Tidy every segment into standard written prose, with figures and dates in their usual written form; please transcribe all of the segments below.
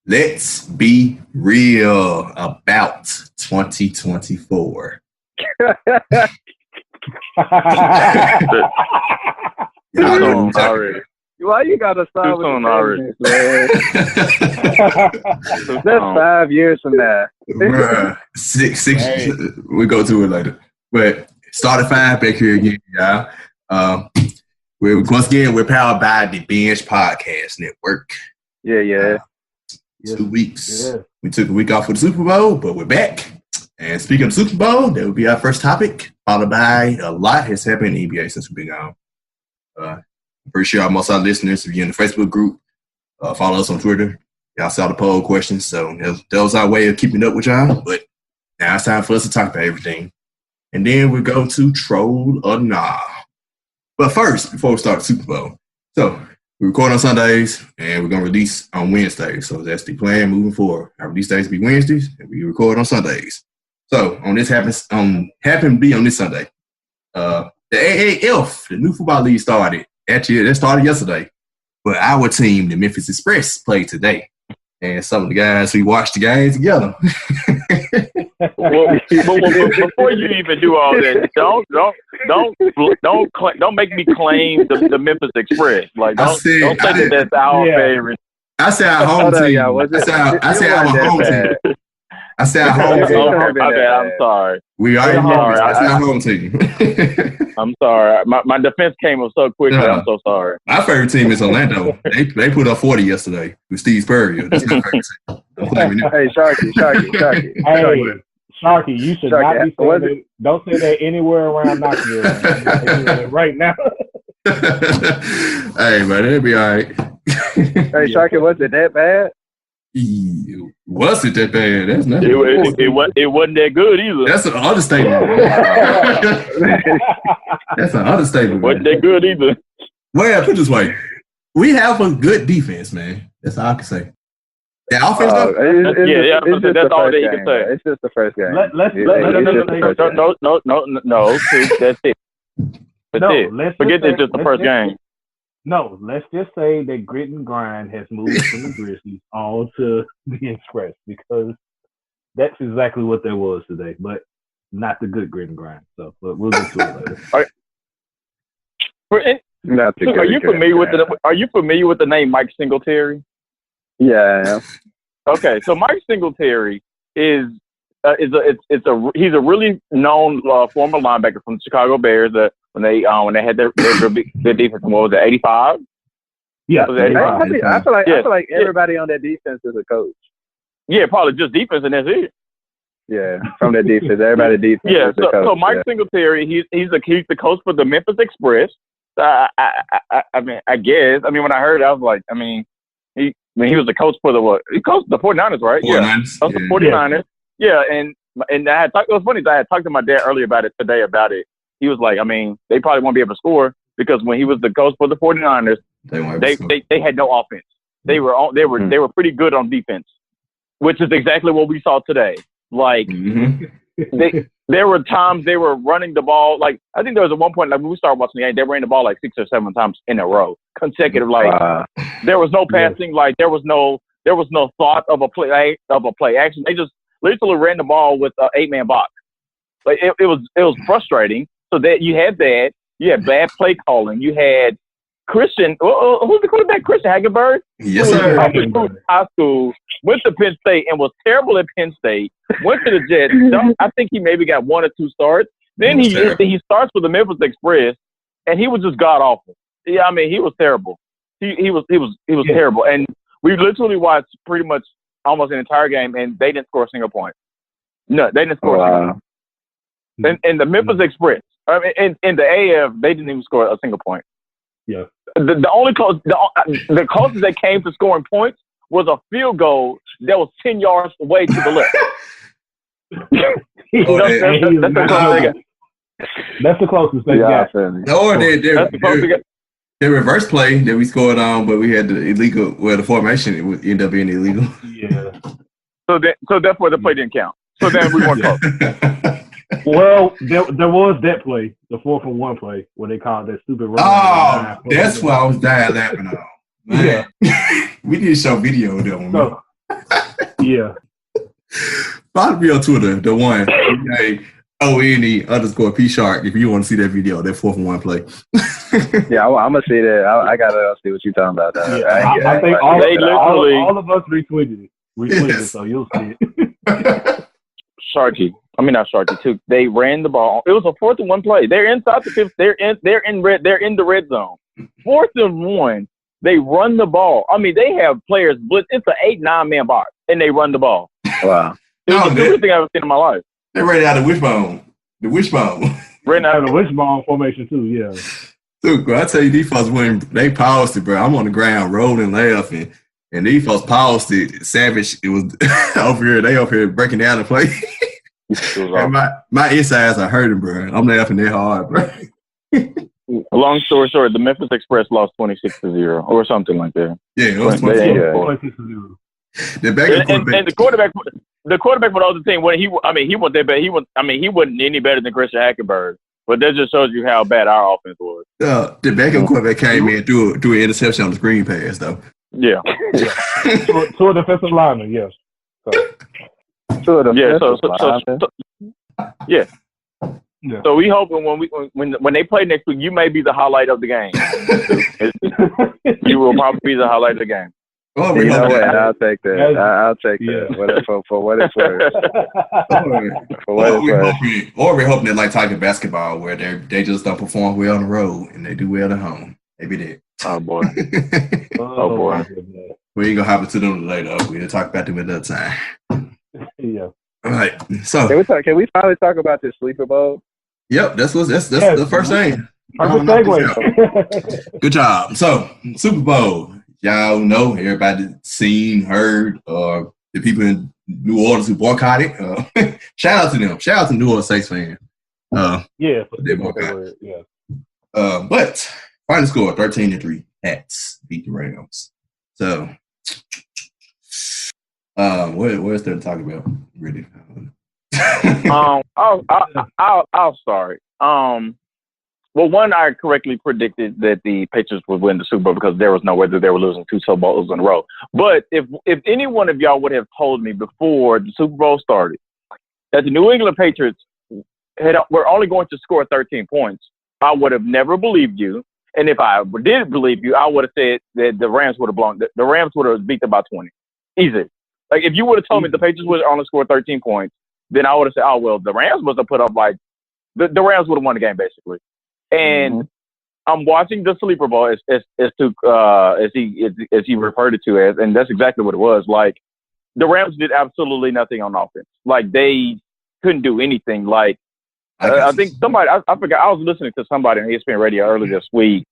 Let's be real about 2024. Already. Why you gotta start with the already? That's 5 years from now. Bruh, six. Hey. We'll go to it later. But started 5 back here again, y'all. Once again, we're powered by the Binge Podcast Network. Yeah. 2 weeks. Yeah. We took a week off for the Super Bowl, but we're back. And speaking of Super Bowl, that would be our first topic, followed by a lot has happened in the NBA since we've been gone. I'm pretty sure most of our listeners, if you're in the Facebook group, follow us on Twitter. Y'all saw the poll questions, so that was our way of keeping up with y'all. But now it's time for us to talk about everything. And then we go to Troll or Nah. But first, before we start the Super Bowl, so we record on Sundays, and we're going to release on Wednesdays. So that's the plan moving forward. Our release days will be Wednesdays, and we record on Sundays. So on this happened to be on this Sunday. The AAF, the new football league, started. Actually, that started yesterday. But our team, the Memphis Express, played today. And some of the guys, we watched the games together. Well, before you even do all that, don't make me claim the Memphis Express. Like, don't say that that's our favorite. I said our home team. I said our home team. I said our home team. I'm sorry. We are sorry. I said our home team. I'm sorry. My defense came up so quickly. I'm so sorry. My favorite team is Orlando. They put up 40 yesterday with Steve Spurrier. That's my favorite team. Hey, Sharky. Hey, Sharky, you should not be saying that. Don't say that anywhere around Knoxville. Right now. Hey, man, it'll be all right. Hey, Sharky, was it that bad? Was it that bad? That's not. It wasn't that good either. That's an understatement. That's an understatement. Wasn't that good either. Well, put it this way, we have a good defense, man. That's all I can say. The offense, that's all that you can say. It's just the first game. No. That's it. Forget it's just the first game. No, let's just say that grit and grind has moved from the Grizzlies on to the Express, because that's exactly what there was today, but not the good grit and grind. So, but we'll get to it later. Are you familiar with the name Mike Singletary? Yeah, I am. Okay, so Mike Singletary he's a really known former linebacker from the Chicago Bears. When they had their defense, what was it, 85? Yeah, I feel like everybody on that defense is a coach. Yeah, probably just defense, and that's it. Yeah, from that defense, everybody defense. Yeah, is a coach. So Mike Singletary, he's the coach for the Memphis Express. I guess. I mean, when I heard it, I was like, he was the coach for he coached the 49ers, right? 49ers. Yeah, the 49ers. Yeah, and it was funny. I had talked to my dad earlier about it. He was like, they probably won't be able to score because when he was the coach for the 49ers, they had no offense. They were pretty good on defense, which is exactly what we saw today. Like there were times they were running the ball. Like I think there was at one point, like when we started watching the game, they ran the ball like 6 or 7 times in a row, consecutive. Like there was no passing. Like there was no thought of a play action. They just literally ran the ball with an 8-man box. Like it was frustrating. So that you had bad play calling. You had Christian, who's the quarterback? Christian Hagenberg? Yes, sir. High school, went to Penn State and was terrible at Penn State. Went to the Jets. I think he maybe got 1 or 2 starts. Then he starts with the Memphis Express, and he was just god awful. Yeah, he was terrible. He was terrible. And we literally watched pretty much almost an entire game, and they didn't score a single point. No, they didn't score a single point. And the Memphis Express, in the AF, they didn't even score a single point. Yeah. The only the closest they came to scoring points was a field goal that was 10 yards away to the left. That's the closest they got. The reverse play that we scored on, but we had the illegal. Well, the formation it would end up being illegal. Yeah. So therefore the play didn't count. So then we weren't close. Well, there was that play, the 4-for-1 play, where they called that stupid run. Oh, that's what I was dying laughing on. Man. Yeah. We did show video of them. Yeah. Follow me on Twitter, the one ONE_P Shark if you want to see that video, that 4th and 1 play. Yeah, I'm gonna see that. I gotta see what you're talking about. Yeah, I think all of us retweeted it. So you'll see it. Sharky. I mean not Sharky too. They ran the ball. It was a 4th and 1 play. They're inside the 5th. They're in the red zone. 4th and 1. They run the ball. I mean, they have players blitz. It's an 8-9 man box, and they run the ball. Wow. It was the coolest thing I've ever seen in my life. They ran out of wishbone. The wishbone. Ran out of the wishbone formation too. Yeah. Dude, bro, I tell you, these folks when they paused it, bro. I'm on the ground rolling, laughing, and these folks paused it. Savage, it was over here. They over here breaking down the play. And my insides are hurting, bro. I'm laughing that hard, bro. Long story short, the Memphis Express lost 26-0 or something like that. Yeah, it was 26-0. And the quarterback for the other team, when he wasn't that bad. He wasn't any better than Christian Hackenberg. But that just shows you how bad our offense was. The backup quarterback came in threw an interception on the screen pass, though. Yeah. To a defensive lineman, yes. Yeah. So we hoping when they play next week, you may be the highlight of the game. You will probably be the highlight of the game. Oh, you know what? I'll take that. I'll take that. For what it's worth. Or we're hoping that like Tiger basketball, where they just don't perform well on the road and they do well at home. Maybe that. Oh boy. Oh boy. We ain't gonna hop into them later. We'll talk about them another time. Yeah. All right. So can we finally talk about this Sleeper Bowl? Yep, that's the first thing. Perfect segue. Good job. So Super Bowl. Y'all know, everybody seen, heard, the people in New Orleans who boycotted. Shout out to them. Shout out to New Orleans Saints fans. They boycotted. Yeah. But final score 13-3. Pats beat the Rams. So, where's there to talk about? Really? I'll start. Well, one, I correctly predicted that the Patriots would win the Super Bowl because there was no way that they were losing 2 Super Bowls in a row. But if any one of y'all would have told me before the Super Bowl started that the New England Patriots were only going to score 13 points, I would have never believed you. And if I did believe you, I would have said that the Rams would have beat them by 20. Easy. Like, if you would have told me the Patriots would only score 13 points, then I would have said, oh, well, the Rams must have put up like the Rams would have won the game, basically. And I'm watching the Sleeper Bowl as he referred it to as, and that's exactly what it was. Like, the Rams did absolutely nothing on offense. Like, they couldn't do anything. Like, I think somebody, I forgot, I was listening to somebody on ESPN radio earlier this week,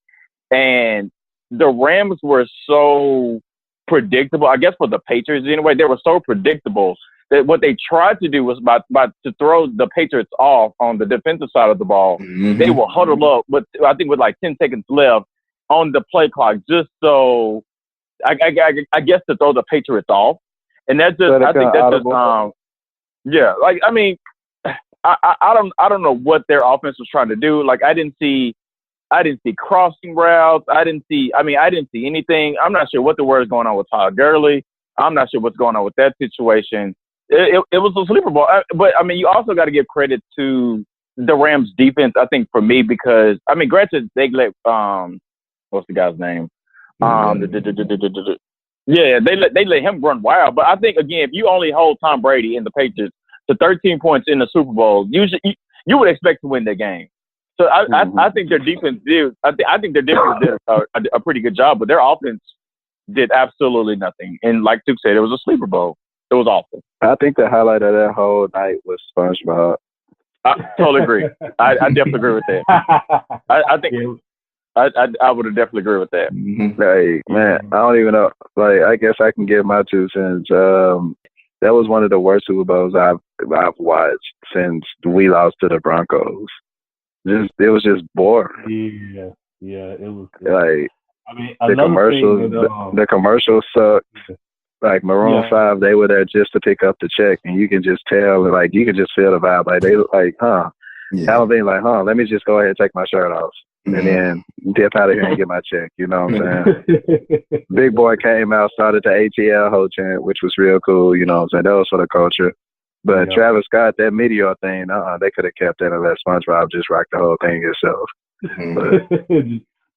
and the Rams were so predictable. I guess for the Patriots anyway, they were so predictable that what they tried to do was to throw the Patriots off on the defensive side of the ball. Mm-hmm. They were huddled up, with like 10 seconds left on the play clock, just so I guess to throw the Patriots off. And that's just Like, I mean, I don't know what their offense was trying to do. Like, I didn't see crossing routes. I didn't see anything. I'm not sure what the word is going on with Todd Gurley. I'm not sure what's going on with that situation. It was a Sleeper Bowl. But, I mean, you also got to give credit to the Rams defense, I think, for me, because, I mean, granted, they let, what's the guy's name? They let him run wild. But I think, again, if you only hold Tom Brady and the Patriots to 13 points in the Super Bowl, you would expect to win that game. So I think their defense did. I think their defense did a pretty good job, but their offense did absolutely nothing. And like Duke said, it was a Sleeper Bowl. It was awful. I think the highlight of that whole night was SpongeBob. I totally agree. I definitely agree with that. I think I would have definitely agree with that. Mm-hmm. Like, man, I don't even know. Like, I guess I can give my 2 cents. That was one of the worst Super Bowls I've watched since we lost to the Broncos. It was just boring. Yeah, it was. Like, I mean, the commercials sucked. Like Maroon 5, they were there just to pick up the check, and you can just tell, like, you can just feel the vibe. Like, they like, Yeah. I don't think like, let me just go ahead and take my shirt off. and then dip out of here and get my check. You know what I'm saying? Big Boy came out, started the ATL whole chant, which was real cool. You know what I'm saying? That was for the culture. But Travis Scott, that Meteor thing, they could have kept that and let SpongeBob just rock the whole thing himself.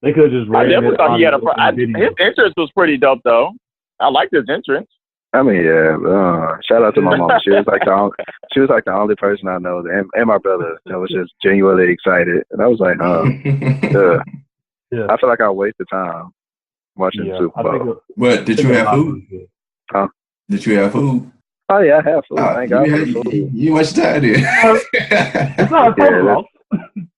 They could have just. I definitely thought he had his entrance was pretty dope, though. I liked his entrance. I mean, shout out to my mom. She was like the only person I know, and my brother that was just genuinely excited. And I was like, I feel like I wasted time watching the Super Bowl. But did you have food? Huh? Did you have food? Oh yeah, I have food. Thank God for the food. You watched that, It's not a problem.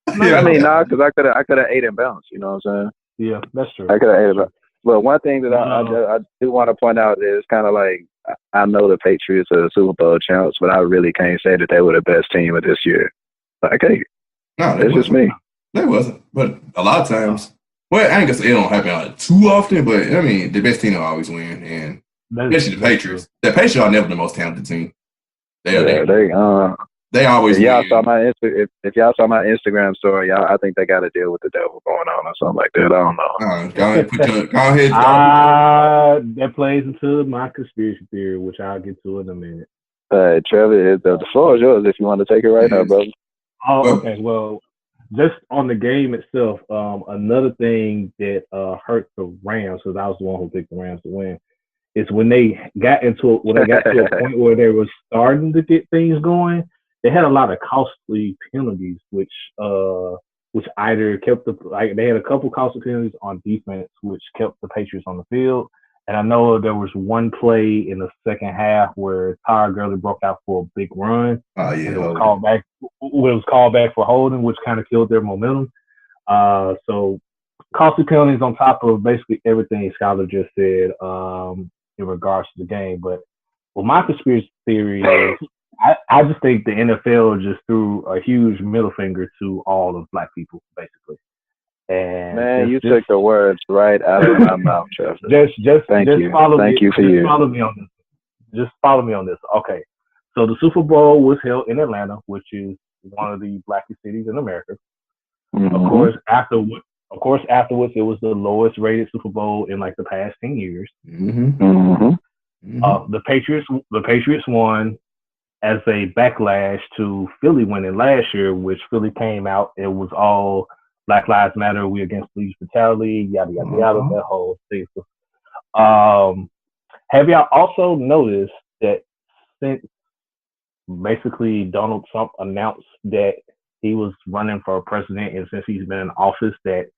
I mean, because I could have ate and bounced. You know what I'm saying? Yeah, that's true. I could have ate and bounced. But one thing that I do want to point out is kind of like I know the Patriots are the Super Bowl champs, but I really can't say that they were the best team of this year. Like, hey, it's just me. They wasn't, but a lot of times. Well, I ain't gonna say it don't happen too often, but I mean, the best team will always win, and especially the Patriots. The Patriots are never the most talented team. They always. If y'all saw my Instagram story, I think they got a deal with the devil going on or something like that. I don't know. Go ahead. That plays into my conspiracy theory, which I'll get to in a minute. Trevor, the floor is yours if you want to take it right now, brother. Oh, okay. Well, just on the game itself, another thing that hurt the Rams, because I was the one who picked the Rams to win, is when they got to a point where they were starting to get things going. They had a lot of costly penalties, which either kept they had a couple costly penalties on defense, which kept the Patriots on the field. And I know there was one play in the second half where Todd Gurley broke out for a big run. Oh yeah, it was called back for holding, which kind of killed their momentum. So costly penalties on top of basically everything Skylar just said in regards to the game. But my conspiracy theory is. I just think the NFL just threw a huge middle finger to all of black people, basically. And man, you took the words right out of my mouth, Trevor. Thank you for you. Follow me on this. Just follow me on this. Okay. So the Super Bowl was held in Atlanta, which is one of the blackest cities in America. Mm-hmm. Of course, afterwards, it was the lowest rated Super Bowl in like the past 10 years. Mm-hmm. Mm-hmm. The Patriots won as a backlash to Philly winning last year, which Philly came out, it was all Black Lives Matter, we against police brutality, yada, yada, yada, that whole thing. Have y'all also noticed that since basically Donald Trump announced that he was running for president and since he's been in office, that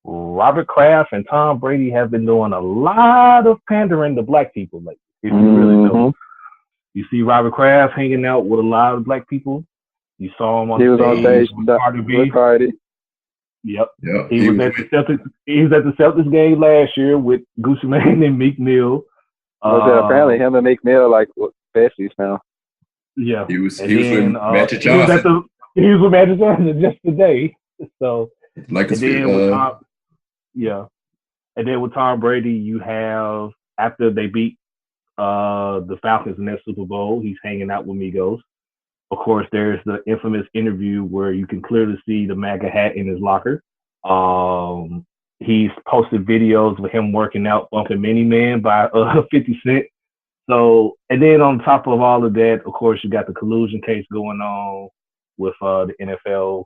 Robert Kraft and Tom Brady have been doing a lot of pandering to black people lately, if you really know. You see Robert Kraft hanging out with a lot of black people. You saw him on stage with Cardi. Yep. He was at the Celtics game last year with Gucci Mane and Meek Mill. Apparently him and Meek Mill like besties now. Yeah. He was with Magic Johnson. He was with Magic Johnson just today. So like and then with Tom Brady, you have after they beat the Falcons in that Super Bowl, he's hanging out with Migos. Of course, there's the infamous interview where you can clearly see the MAGA hat in his locker. He's posted videos with him working out, bumping Mini Man by 50 Cent. So, and then on top of all of that, of course, you got the collusion case going on with the NFL,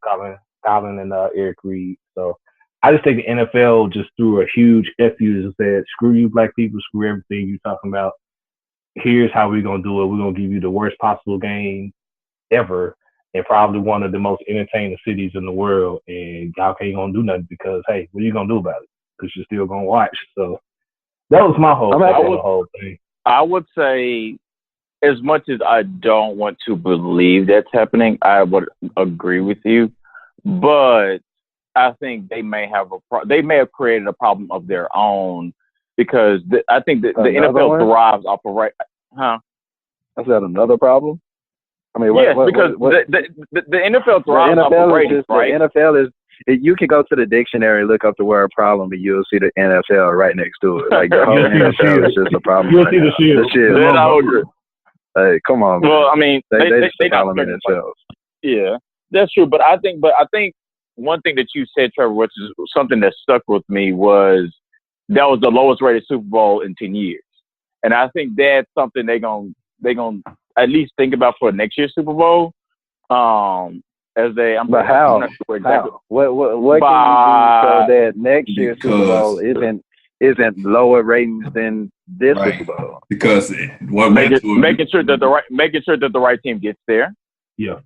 Colin and Eric Reed. So, I just think the NFL just threw a huge F you and said, screw you black people, screw everything you're talking about. Here's how we're going to do it. We're going to give you the worst possible game ever and probably one of the most entertaining cities in the world. And y'all ain't going to do nothing because, hey, what are you going to do about it? Because you're still going to watch. So that was my whole thing. I would say as much as I don't want to believe that's happening, I would agree with you. But I think they may have created a problem of their own. Because I think that the NFL thrives off of Is that another problem? I mean, because the NFL thrives off of ratings, right? The NFL is. You can go to the dictionary, look up the word problem, and you'll see the NFL right next to it. Like the whole NFL is just a problem. You'll see the shield. The shield. Then I would agree. Hey, come on, man. Well, I mean, they just a problem in themselves. Yeah, that's true. But I think one thing that you said, Trevor, which is something that stuck with me, was that was the lowest rated Super Bowl in 10 years. And I think that's something they're gonna at least think about for next year's Super Bowl. But how? I'm not sure exactly. How? What can you do so that next year's Super Bowl isn't lower ratings than this Super Bowl? Because making sure that the right team gets there. Yeah.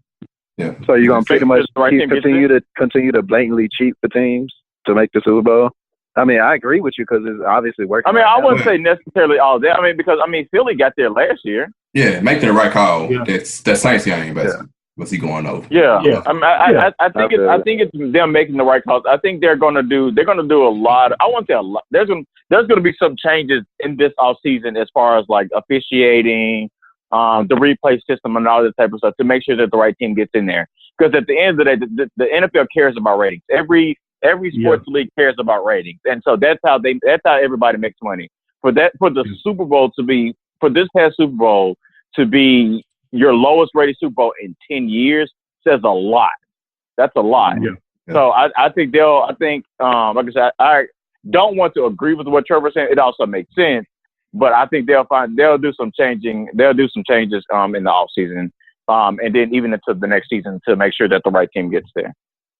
Yeah. So you're gonna pretty much continue to blatantly cheat for teams to make the Super Bowl. I mean, I agree with you because it's obviously working. I mean, I wouldn't say necessarily all that. I mean, because Philly got there last year. Yeah, making the right call. Yeah. That Saints game, basically. What's he going over? Yeah. I think it's them making the right calls. I think they're gonna do a lot. I won't say a lot. There's gonna be some changes in this offseason as far as like officiating, the replay system and all this type of stuff to make sure that the right team gets in there. Because at the end of the day, the NFL cares about ratings. Every sports league cares about ratings, and so that's how everybody makes money. For the Super Bowl for this past Super Bowl to be your lowest rated Super Bowl in 10 years says a lot. That's a lot. Yeah. So I think like I said, I don't want to agree with what Trevor's saying. It also makes sense, but I think they'll do some changes in the offseason, and then even into the next season to make sure that the right team gets there.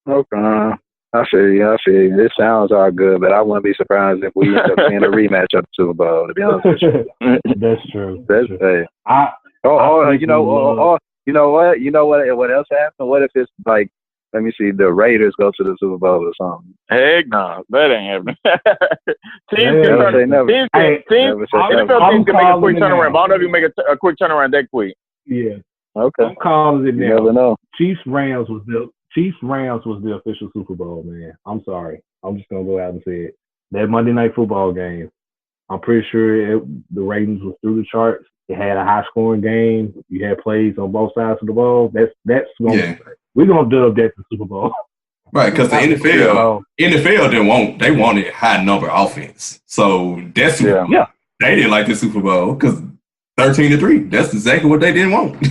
Okay. I feel you. This sounds all good, but I wouldn't be surprised if we end up seeing a rematch of the Super Bowl, to be honest with you. That's true. That's true. You know what else happened? What if it's like, let me see, the Raiders go to the Super Bowl or something? Heck no, that ain't happening. NFL teams can make a quick turnaround. I don't know if you make a quick turnaround that quick. Yeah. Okay. I'm calling it now. You never know. Chiefs Rams was the official Super Bowl, man. I'm sorry. I'm just gonna go out and say it. That Monday Night Football game, I'm pretty sure the ratings was through the charts. It had a high scoring game. You had plays on both sides of the ball. We're gonna dub that the Super Bowl. Right, because the NFL didn't want. They wanted high number offense. So that's they didn't like the Super Bowl because 13-3. That's exactly what they didn't want.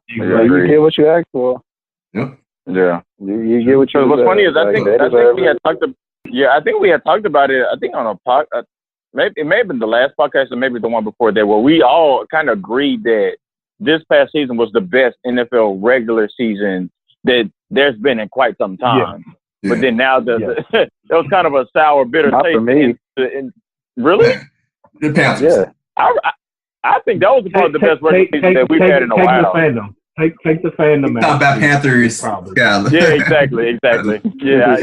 You get what you asked for. Yep. Yeah. You get what you. What's funny is I think we had talked about it. I think on a podcast. Maybe it may have been the last podcast or maybe the one before that, where we all kind of agreed that this past season was the best NFL regular season that there's been in quite some time. Yeah. But then now it was kind of a sour, bitter taste. For me. Really? The Panthers. Yeah. I think that was probably the best regular season that we've had in a while. Take the fandom out. Talk about Panthers. Yeah, exactly. Yeah,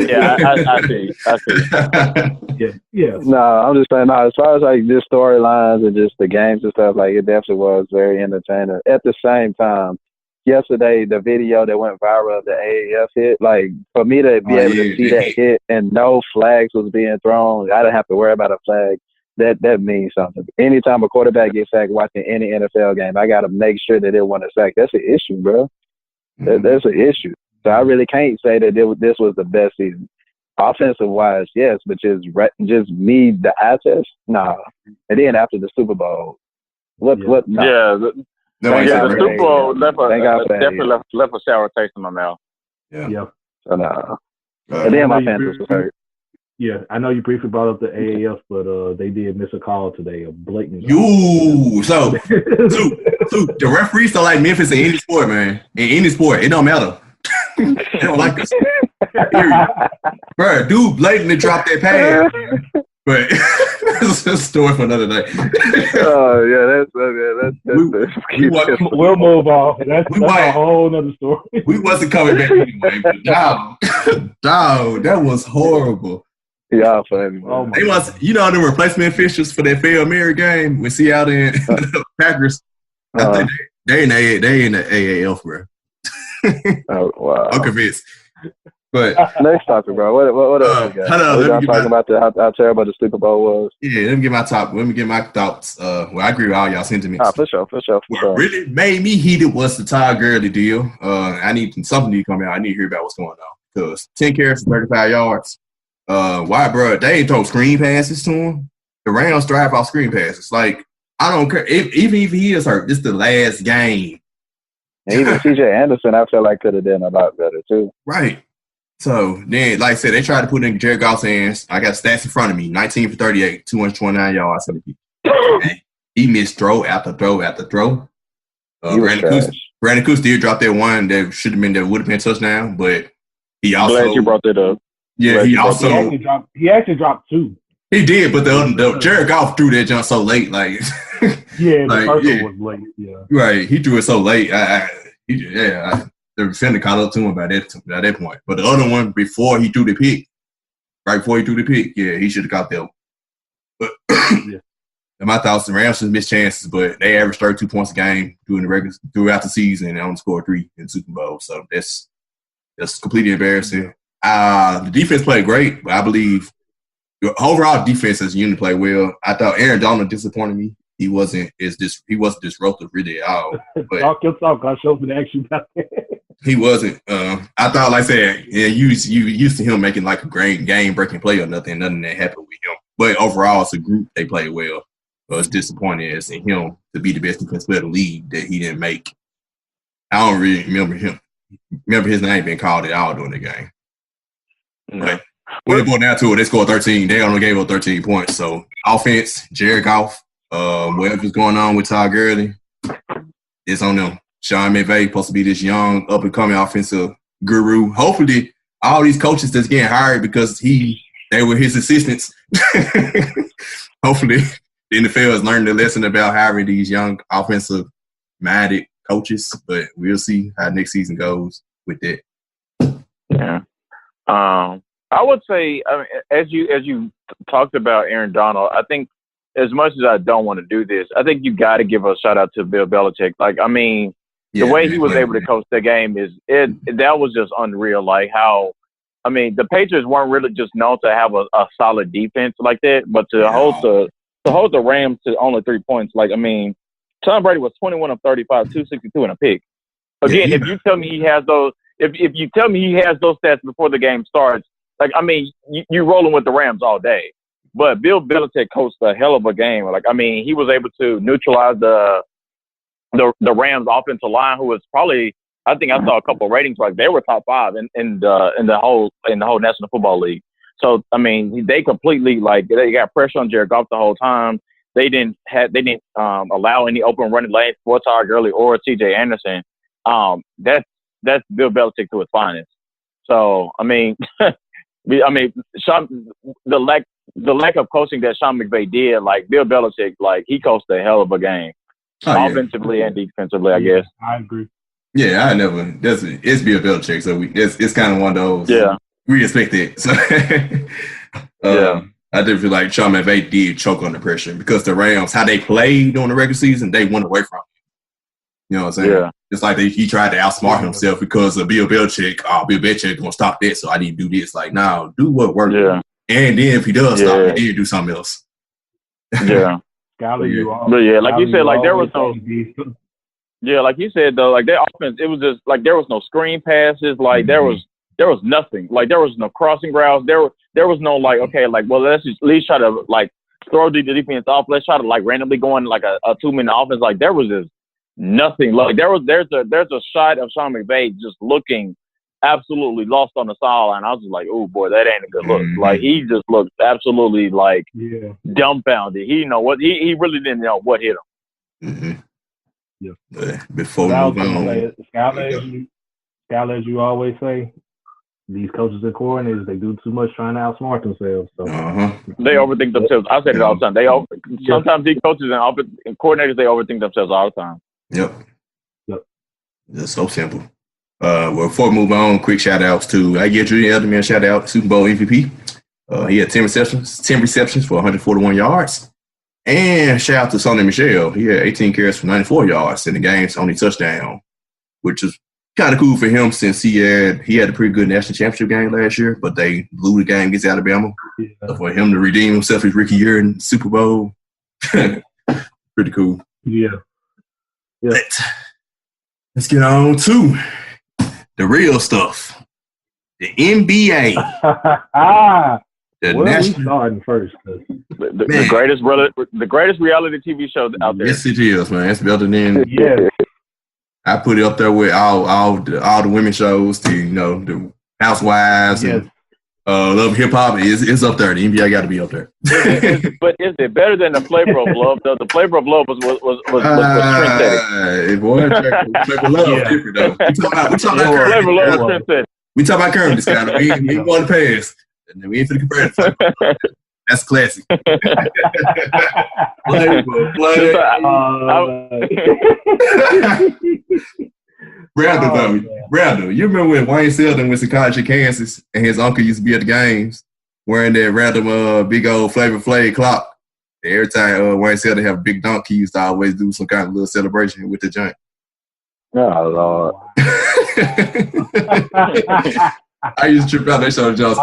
I see. Yeah. No, I'm just saying. No, as far as like just storylines and just the games and stuff, like it definitely was very entertaining. At the same time, yesterday the video that went viral of the AAF hit, like for me to be able to see that hit and no flags was being thrown, I didn't have to worry about a flag. That means something. Anytime a quarterback gets sacked watching any NFL game, I got to make sure that it wasn't a sack. That's an issue, bro. That's an issue. So I really can't say that this was the best season. Offensive-wise, yes, but just me, the eye test? Nah. And then after the Super Bowl, what? Nah. Yeah, the Super Bowl definitely left a sour taste in my mouth. Yeah. So nah. And then my Panthers was hurt. Yeah, I know you briefly brought up the AAF, but they did miss a call today, a blatant. So the referees don't like Memphis in any sport, man. In any sport, it don't matter. They don't like us. Bro, dude blatantly dropped that pass. But that's a story for another day. Oh yeah, we'll move on. That's a whole other story. We wasn't coming back anyway. But dog, that was horrible. Yeah, funny. They was, the replacement officials for that failed mirror game with Seattle and the Packers. I think they in the AAF, bro. Oh wow! I'm convinced. But next topic, bro. What else you got? Hold on. Talking about how terrible the Super Bowl was. Yeah, let me get my thoughts. Well, I agree with all y'all sentiments. For sure. What really made me heated was the Todd Gurley deal. I need something to come out. I need to hear about what's going on because 10 carries, 35 yards. Why, bro? They ain't throw screen passes to him. The Rams thrive off screen passes. Like, I don't care. Even if he is hurt, this is the last game. And even C.J. Anderson, I feel like could have done a lot better too. Right. So then, like I said, they tried to put it in Jared Goff's hands. I got stats in front of me: 19 for 38, 229 yards. He missed throw after throw after throw. Brandon Cooks did drop that one that would have been a touchdown, but he also. Glad you brought that up. Yeah, he actually dropped 2. He did, but the Jared Goff threw that jump so late, like yeah, the first one was late. Yeah, right. He threw it so late. The defender caught up to him by that point. But the other one before he threw the pick, yeah, he should have got that one. But my thoughts, the Rams just missed chances, but they averaged 32 points a game throughout the season and only scored 3 in the Super Bowl. So that's completely embarrassing. The defense played great, but I believe the overall defense as a unit played well. I thought Aaron Donald disappointed me. He wasn't disruptive really at all. But talk your talk. I showed me action about that. He wasn't. I thought, like I said, you used to him making like a great game-breaking play or nothing that happened with him. But overall, as a group, they played well. It's disappointing as in him to be the best defensive player in the league that he didn't make. I don't really remember his name being called at all during the game. But when it boiled down to it, they scored 13. They only gave up 13 points. So offense, Jared Goff, whatever's going on with Todd Gurley, it's on them. Sean McVay supposed to be this young, up-and-coming offensive guru. Hopefully, all these coaches that's getting hired because they were his assistants. Hopefully, the NFL has learned a lesson about hiring these young offensive-minded coaches. But we'll see how next season goes with that. Yeah. I would say, I mean, as you talked about Aaron Donald, I think as much as I don't want to do this, I think you got to give a shout out to Bill Belichick. Like, I mean, the way he was able to coach the game that was just unreal. Like how, I mean, the Patriots weren't really just known to have a solid defense like that, but to hold the Rams to only 3 points. Like, I mean, Tom Brady was 21 of 35, 262 and a pick. Again, if you tell me he has those, if you tell me he has those stats before the game starts, like, I mean, you're rolling with the Rams all day. But Bill Belichick coached a hell of a game. Like, I mean, he was able to neutralize the Rams offensive line, who was probably, I think I saw a couple of ratings, like they were top 5 in the whole National Football League. So, I mean, they completely, like, they got pressure on Jared Goff the whole time. They didn't allow any open running lanes for Todd Gurley or C.J. Anderson. That's Bill Belichick to his finest. So, I mean, the lack of coaching that Sean McVay did, like Bill Belichick, like he coached a hell of a game, offensively and defensively. I guess I agree. Yeah, it's Bill Belichick, so it's kind of one of those. Yeah, we expect it. So, I do feel like Sean McVay did choke on the pressure because the Rams, how they played during the regular season, they went away from it. You know what I'm saying? Yeah. It's like he tried to outsmart himself because of Bill Belichick. Bill Belichick gonna stop that, so I need to do this. Like, no, do what works. Yeah. And then if he does stop, he do something else. Yeah. But like you said, like there was no. Yeah, like you said though, like their offense, it was just like there was no screen passes. Like there was nothing. Like there was no crossing routes. There was no like, okay, like, well, let's just at least try to like throw the defense off. Let's try to like randomly go in like a 2-minute offense. Like there was just nothing. Like there's a shot of Sean McVay just looking absolutely lost on the sideline. I was just like, oh boy, that ain't a good look. Like he just looked absolutely like dumbfounded. He he really didn't know what hit him. Yeah. Before we move on, Skyler, as you always say, these coaches and coordinators, they do too much trying to outsmart themselves. So they overthink themselves. I say it all the time. Sometimes these coaches and coordinators, they overthink themselves all the time. Yep. It's so simple. Before we move on, quick shout outs to Julian Edelman, shout out Super Bowl MVP. He had 10 receptions for 141 yards. And shout out to Sonny Michel. He had 18 carries for 94 yards in the game's only touchdown, which is kind of cool for him since he had a pretty good national championship game last year, but they blew the game against Alabama. So for him to redeem himself his rookie year in Super Bowl, pretty cool. Yeah. Let's get on to the real stuff. The NBA. We starting first? The greatest reality TV show out there. Yes, it is, man. It's better than I put it up there with all the women shows. To the Housewives and Love Hip Hop is up there. The NBA got to be up there. But is it better than the Flavor of Love? Though the Flavor of Love was trendsetting. It was Flavor of Love different though. We talking about Flavor of Love was trendsetting. We talking about current discount. We ain't going to pass. And then we ain't for the comparison. That's classic. Brandon, you remember when Wayne Selden went to college in Kansas and his uncle used to be at the games wearing that random big old Flavor Flav clock? Every time Wayne Selden have a big dunk, he used to always do some kind of little celebration with the joint. Oh, Lord. I used to trip out that show to John's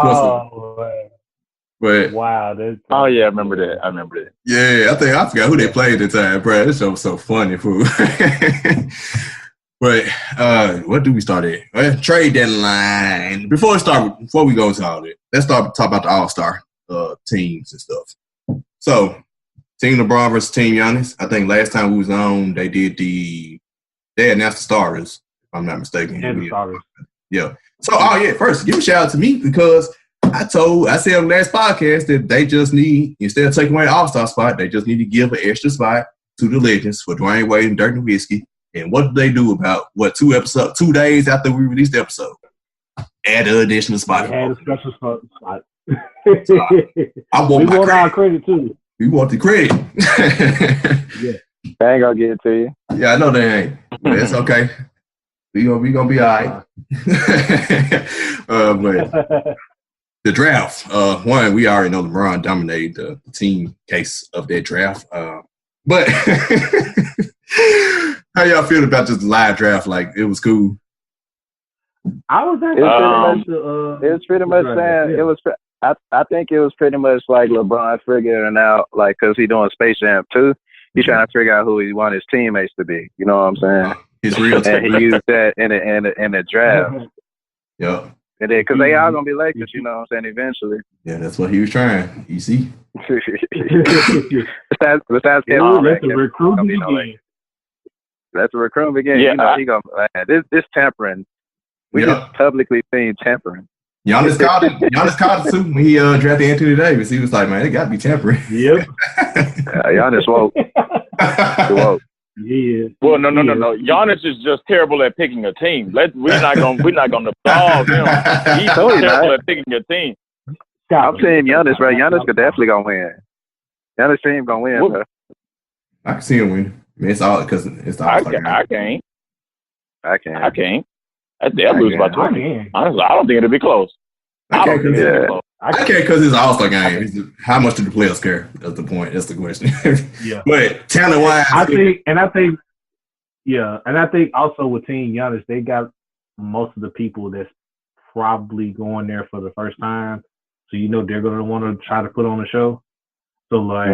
But wow, I remember that. Yeah, I forgot who they played at the time, bro. This show was so funny, fool. But what do we start at? Trade deadline. Before we go into all that, let's talk about the All-Star teams and stuff. So, Team LeBron versus Team Giannis. I think last time we was on, they announced the starters, if I'm not mistaken. And the starters. Yeah. So, first, give a shout out to me because I said on the last podcast that they just need, instead of taking away the All-Star spot, they just need to give an extra spot to the legends for Dwayne Wade and Dirk Nowitzki. And what did they do about 2 days after we released the episode? Add an additional spot. Add a special spot. I want we want our credit too. We want the credit. Yeah. They ain't gonna get it to you. Yeah, I know they ain't. But it's okay. We gonna be all right. But the draft, we already know LeBron dominated the team case of that draft. But how y'all feel about this live draft? Like, it was cool. I was actually it was pretty much saying it was. I think it was pretty much like LeBron figuring out, like, because he's doing Space Jam 2. He's trying to figure out who he wants his teammates to be. You know what I'm saying? His real team. And he used that in the draft. Yeah. And then, because they are going to be Lakers, you know what I'm saying, eventually. Yeah, that's what he was trying. You see? Besides Kevin, that's a recruiting again. That's a recruiting again. Yeah, you know, he gonna this tampering. We just publicly seen tampering. Giannis called it too when he drafted Anthony Davis. He was like, man, it got to be tampering. Yep. Giannis woke. Yeah. Well, no. Giannis is just terrible at picking a team. We're not gonna absolve him. He's terrible at picking a team. I'm saying Giannis, right? Giannis could definitely gonna win. Giannis team gonna win, bro. I can see him win. I mean, it's all because it's the All-Star game. I can't. They'll lose by 20. Honestly, I don't think it'll be close. I can't because it's an All-Star game. How much do the players care? That's the point. That's the question. Yeah. But talent-wise, I think also with Team Giannis, they got most of the people that's probably going there for the first time. So they're gonna want to try to put on a show. So like,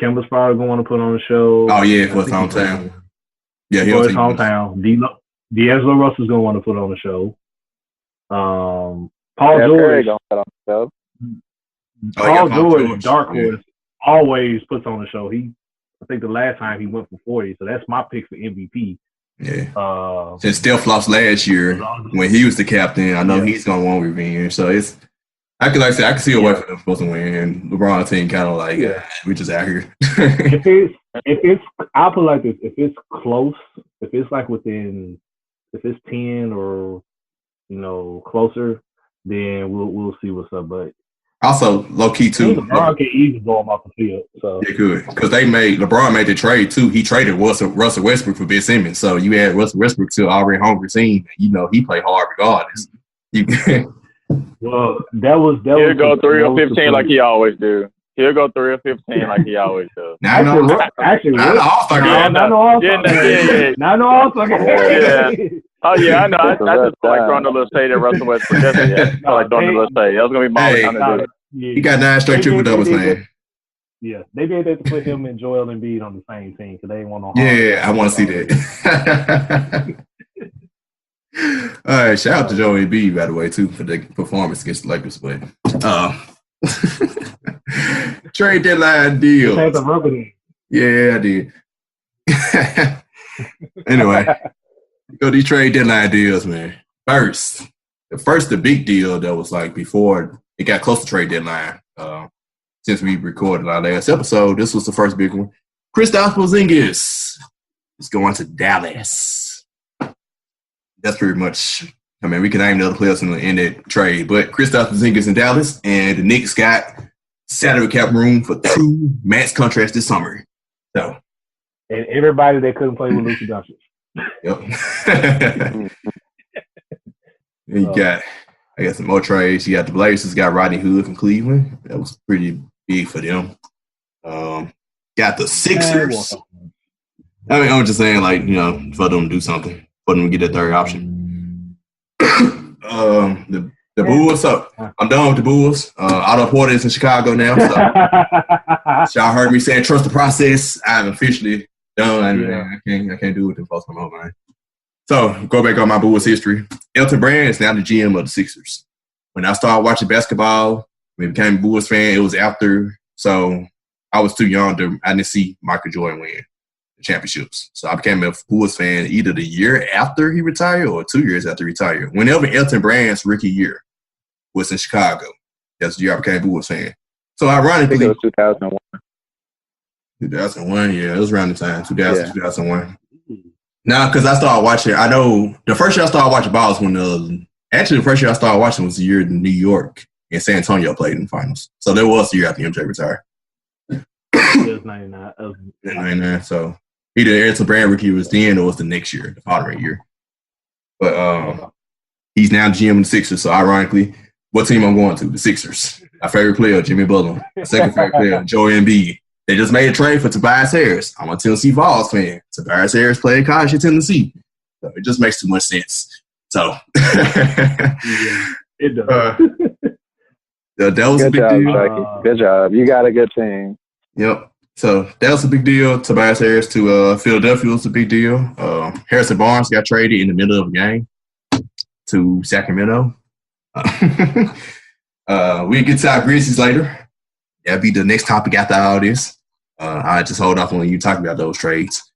Kemba's probably gonna want to put on a show. Oh yeah, for his hometown. Yeah, for his hometown. D'Angelo Russell's gonna want to put on a show. Paul George. Paul George, Dark Horse, always puts on a show. I think the last time he went for 40, so that's my pick for MVP. Yeah. Since Steph lost last year when he was the captain, I know he's gonna want revenge. So I can see a way for them supposed to win, and LeBron team kind of like we're just out here. I'll put it like this: if it's close, if it's like within, if it's 10 or closer, then we'll see what's up. But also low key too, LeBron can easily go him off the field. So yeah, good because LeBron made the trade too. He traded Russell Westbrook for Ben Simmons, so you add Russell Westbrook to already hungry team. He played hard regardless. Well, that was. He'll go 3 or 15 like he always do. He'll go 3 or 15 like he always does. Not no All-Star game. Not no All-Star game. Oh yeah, I know. I just like throwing a little shade at Russell Westbrook. I like throwing a little shade. That was gonna be my time to do. He got 9 straight triple doubles, man. Yeah, they did that to put him and Joel Embiid on the same team because they didn't want no. Yeah, I want to see that. All right, shout out to Joel Embiid, by the way, too, for the performance against the Lakers. But trade deadline deal. Yeah, I did. Anyway, go these trade deadline deals, man. the big deal that was like before it got close to trade deadline. Since we recorded our last episode, this was the first big one. Kristaps Porzingis is going to Dallas. That's pretty much. I mean, we can name the other players in that trade, but Kristaps Porzingis in Dallas, and the Knicks got salary cap room for 2 max contracts this summer. So, and everybody that couldn't play with Luka Doncic. Yep. You got, I got some more trades. You got the Blazers, got Rodney Hood from Cleveland. That was pretty big for them. Got the Sixers. I mean, I'm just saying, like, you know, for them to do something, for them to get that third option. The Bulls. So I'm done with the Bulls. Otto Porter is in Chicago now. So y'all heard me saying trust the process. I'm officially done. I can't do it until folks come home, man. So go back on my Bulls history. Elton Brand is now the GM of the Sixers. When I started watching basketball, when I became a Bulls fan, it was after. So I was too young I didn't see Michael Jordan win the championships. So I became a Bulls fan either the year after he retired or 2 years after he retired. Whenever Elton Brand's rookie year was in Chicago, that's the year I became a Bulls fan. So ironically, I think it was 2001. 2001, yeah, it was around the time, 2001. Now, because I started watching, I know the first year I started watching ball was when the first year I started watching was the year New York and San Antonio played in the finals. So that was the year after MJ retired. It was 99. 99. So either Elton Brand rookie was then or it was the next year, the following year. But he's now GM in the Sixers. So ironically, what team I'm going to? The Sixers. My favorite player, Jimmy Butler. My second favorite player, Joel Embiid. They just made a trade for Tobias Harris. I'm a Tennessee Vols fan. Tobias Harris played college in Tennessee. So it just makes too much sense. So it does. that was a big deal. Jackie. Good job. You got a good team. Yep. So that was a big deal. Tobias Harris to Philadelphia was a big deal. Harrison Barnes got traded in the middle of a game to Sacramento. We'll get to our Grizzlies later. That'll be the next topic after all this. I just hold off on you talking about those trades.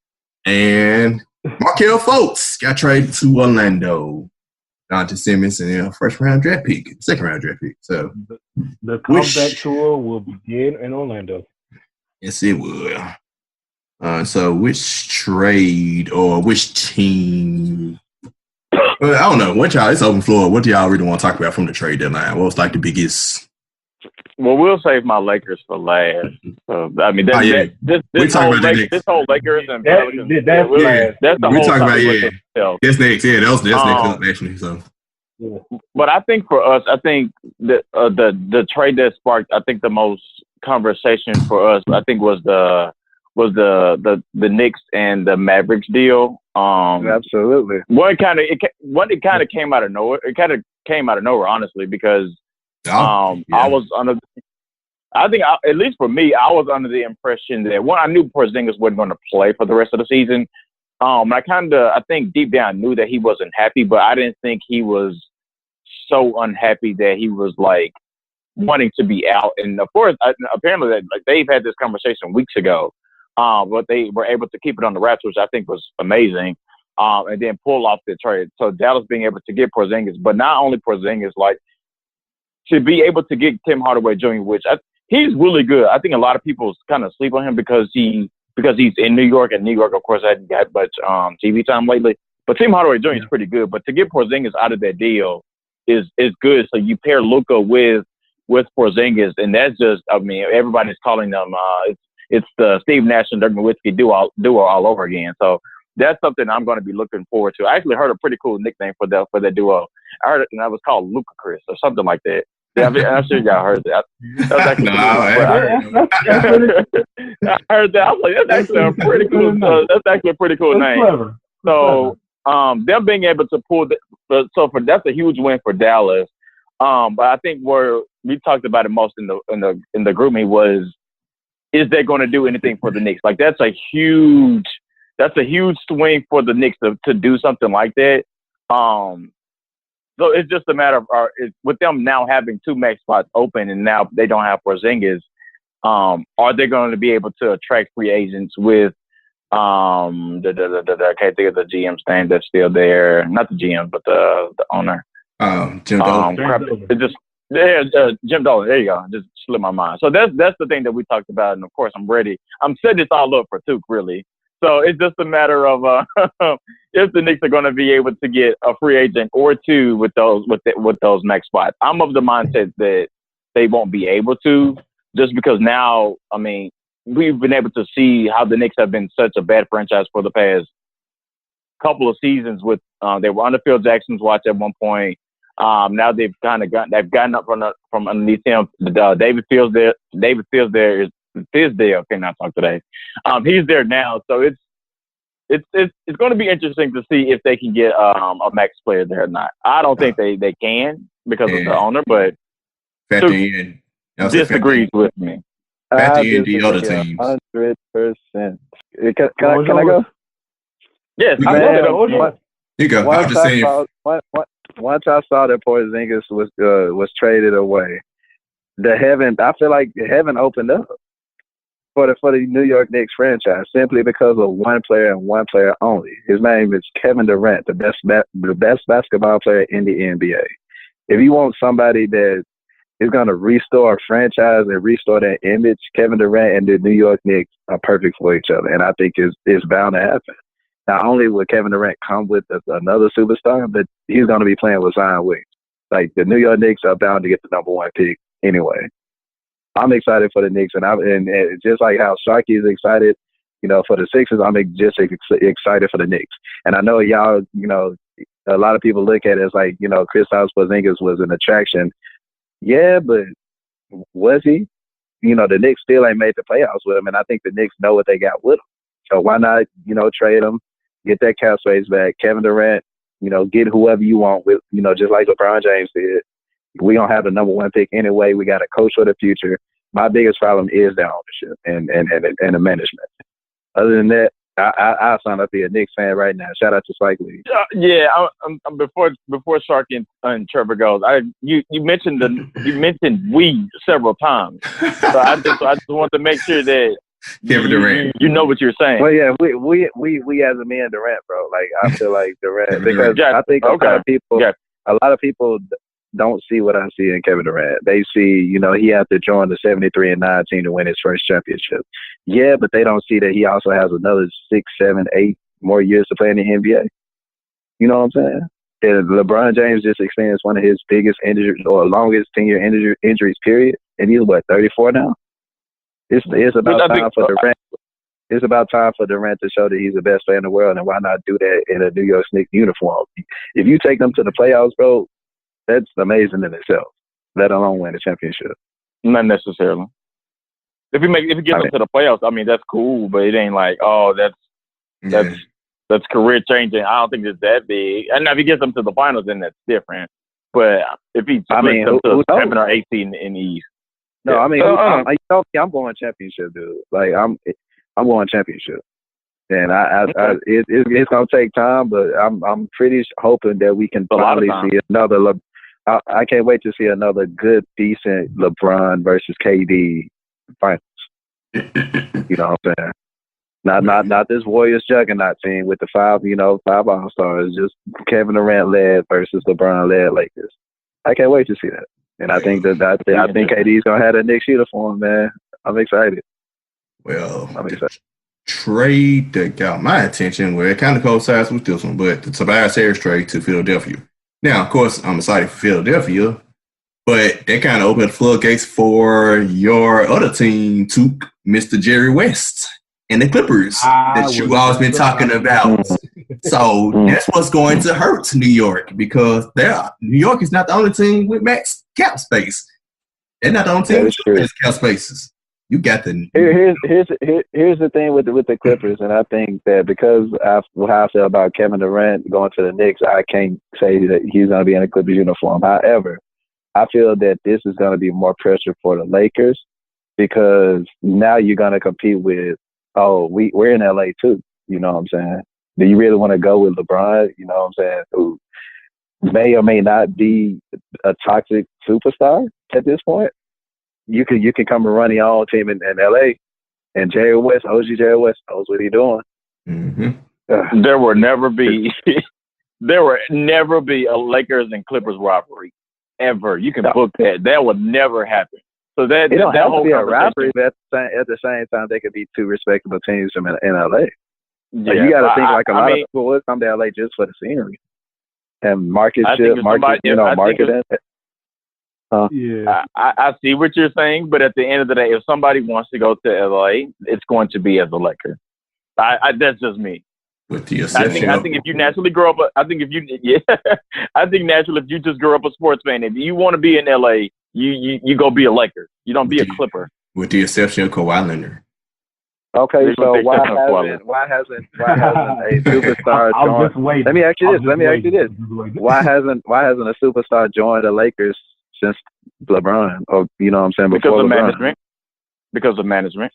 And Markelle Fultz got traded to Orlando. Dante Simmons and a second-round draft pick. So the comeback tour will begin in Orlando. Yes, it will. So which trade or which team? I don't know. It's open floor. What do y'all really want to talk about from the trade deadline? What was like the biggest? Well, we'll save my Lakers for last. I mean, this whole Lakers and Pelicans. That's the whole topic. That's next. Yeah, that's next actually. So, but I think for us, I think the trade that sparked, I think the most conversation for us, I think was the Knicks and the Mavericks deal. Absolutely. It kind of came out of nowhere. It kind of came out of nowhere, honestly, because. I was at least for me, I was under the impression that I knew Porzingis wasn't going to play for the rest of the season. I think deep down knew that he wasn't happy, but I didn't think he was so unhappy that he was like wanting to be out. And of course, apparently that they've had this conversation weeks ago, but they were able to keep it on the wraps, which I think was amazing. And then pull off the trade. So Dallas being able to get Porzingis, but not only Porzingis, like. To be able to get Tim Hardaway Jr., which he's really good. I think a lot of people kind of sleep on him because he's in New York, and New York, of course, hadn't got much TV time lately. But Tim Hardaway Jr. is pretty good. But to get Porzingis out of that deal is good. So you pair Luka with Porzingis, and that's just, I mean, everybody's calling them it's the Steve Nash and Dirk Nowitzki duo all over again. So that's something I'm going to be looking forward to. I actually heard a pretty cool nickname for that duo. I heard it, and that was called Luka Chris or something like that. Yeah, I'm sure y'all heard that. That was actually I heard that. I was like, that's actually a pretty cool. That's actually a pretty cool name. Clever. So, them being able to pull that's a huge win for Dallas. But I think where we talked about it most in the group meeting was, is they going to do anything for the Knicks? Like that's a huge swing for the Knicks to do something like that. So it's just a matter of with them now having 2 max spots open, and now they don't have Porzingis. Are they going to be able to attract free agents with I can't think of the GM's name that's still there. Not the GM, but the owner. Jim Dolan. Jim Dolan. There you go. Just slipped my mind. So that's the thing that we talked about, and of course I'm ready. I'm setting this all up for Tuke, really. So it's just a matter of if the Knicks are going to be able to get a free agent or two with those max spots. I'm of the mindset that they won't be able to, just because now, I mean, we've been able to see how the Knicks have been such a bad franchise for the past couple of seasons. With they were under Phil Jackson's watch at one point. Now they've gotten up from underneath him. David Fizdale cannot talk today. He's there now, so it's going to be interesting to see if they can get a max player there or not. I don't think they can because of the owner, but disagrees with me. The other teams. 100%. Can I go? Yes, you go. Once I saw that Porzingis was traded away, I feel like heaven opened up for the New York Knicks franchise simply because of one player and one player only. His name is Kevin Durant, the best basketball player in the NBA. If you want somebody that is going to restore a franchise and restore that image, Kevin Durant and the New York Knicks are perfect for each other, and I think it's bound to happen. Not only will Kevin Durant come with another superstar, but he's going to be playing with Zion Williams. Like, the New York Knicks are bound to get the number one pick anyway. I'm excited for the Knicks, and just like how Sharky is excited, for the Sixers, I'm just excited for the Knicks. And I know y'all, a lot of people look at it as like, Kristaps Porzingis was an attraction. Yeah, but was he? The Knicks still ain't made the playoffs with him, and I think the Knicks know what they got with him. So why not, trade him, get that cap space back. Kevin Durant, get whoever you want with, just like LeBron James did. We don't have the number one pick anyway. We got a coach for the future. My biggest problem is the ownership and the management. Other than that, I sign up to be a Knicks fan right now. Shout out to Spike Lee. Before Sharky and Trevor goes, you mentioned we several times. So I just want to make sure that Kevin Durant. You know what you're saying. Well, yeah, we as a man Durant, bro. Like, I feel like Durant because I think a lot of people don't see what I see in Kevin Durant. They see, he had to join the 73-9 team to win his first championship. Yeah, but they don't see that he also has another 6, 7, 8 more years to play in the NBA. You know what I'm saying? And LeBron James just experienced one of his biggest injuries or longest 10-year injuries period, and he's 34 now. It's about time for Durant. It's about time for Durant to show that he's the best player in the world, and why not do that in a New York Knicks uniform? If you take them to the playoffs, bro, that's amazing in itself. Let alone win a championship. Not necessarily. If you get them to the playoffs, I mean, that's cool, but it ain't like, that's career changing. I don't think it's that big. And now if he gets them to the finals, then that's different. But if he splits them to 7 or 8 in the East. No, I mean, I'm going championship, dude. Like, I'm going championship, and it's gonna take time, but I'm pretty hoping that we can finally see another. I can't wait to see another good, decent LeBron versus KD finals. You know what I'm saying? Not this Warriors juggernaut team with the 5 All-Stars, just Kevin Durant led versus LeBron led Lakers. I can't wait to see that. And I think I think KD's gonna have that Knicks uniform, man. I'm excited. Well, the trade that got my attention, well, it kind of coincides with this one, but the Tobias Harris trade to Philadelphia. Now, of course, I'm excited for Philadelphia, but that kind of opened the floodgates for your other team, Mr. Jerry West and the Clippers that you always been talking about. So that's what's going to hurt New York, because New York is not the only team with max cap space. They're not the only team with max cap spaces. You got the here's the thing with the Clippers, and I think that because how I feel about Kevin Durant going to the Knicks, I can't say that he's going to be in a Clippers uniform. However, I feel that this is going to be more pressure for the Lakers, because now you're going to compete with we're in LA too. You know what I'm saying? Do you really want to go with LeBron? You know what I'm saying? Who may or may not be a toxic superstar at this point. You can come and run your own team in LA, and OG Jerry West knows what he's doing. Mm-hmm. There will never be a Lakers and Clippers rivalry ever. You can book that. That would never happen. So that it don't that have whole to be a rivalry, but at the same time, they could be two respectable teams in LA. Yeah, you got to think like a lot of people would come to LA just for the scenery and market it. I see what you're saying, but at the end of the day, if somebody wants to go to LA, it's going to be as a Laker. That's just me. With the I think if you naturally grow up, I think naturally if you just grow up a sports fan, if you want to be in LA, you go be a Laker. You don't be a Clipper. With the exception of Kawhi Leonard. Okay, so why hasn't a superstar joined? Let me ask you this. Why hasn't a superstar joined the Lakers since LeBron? Or you know what I'm saying? Because of management. Because of management.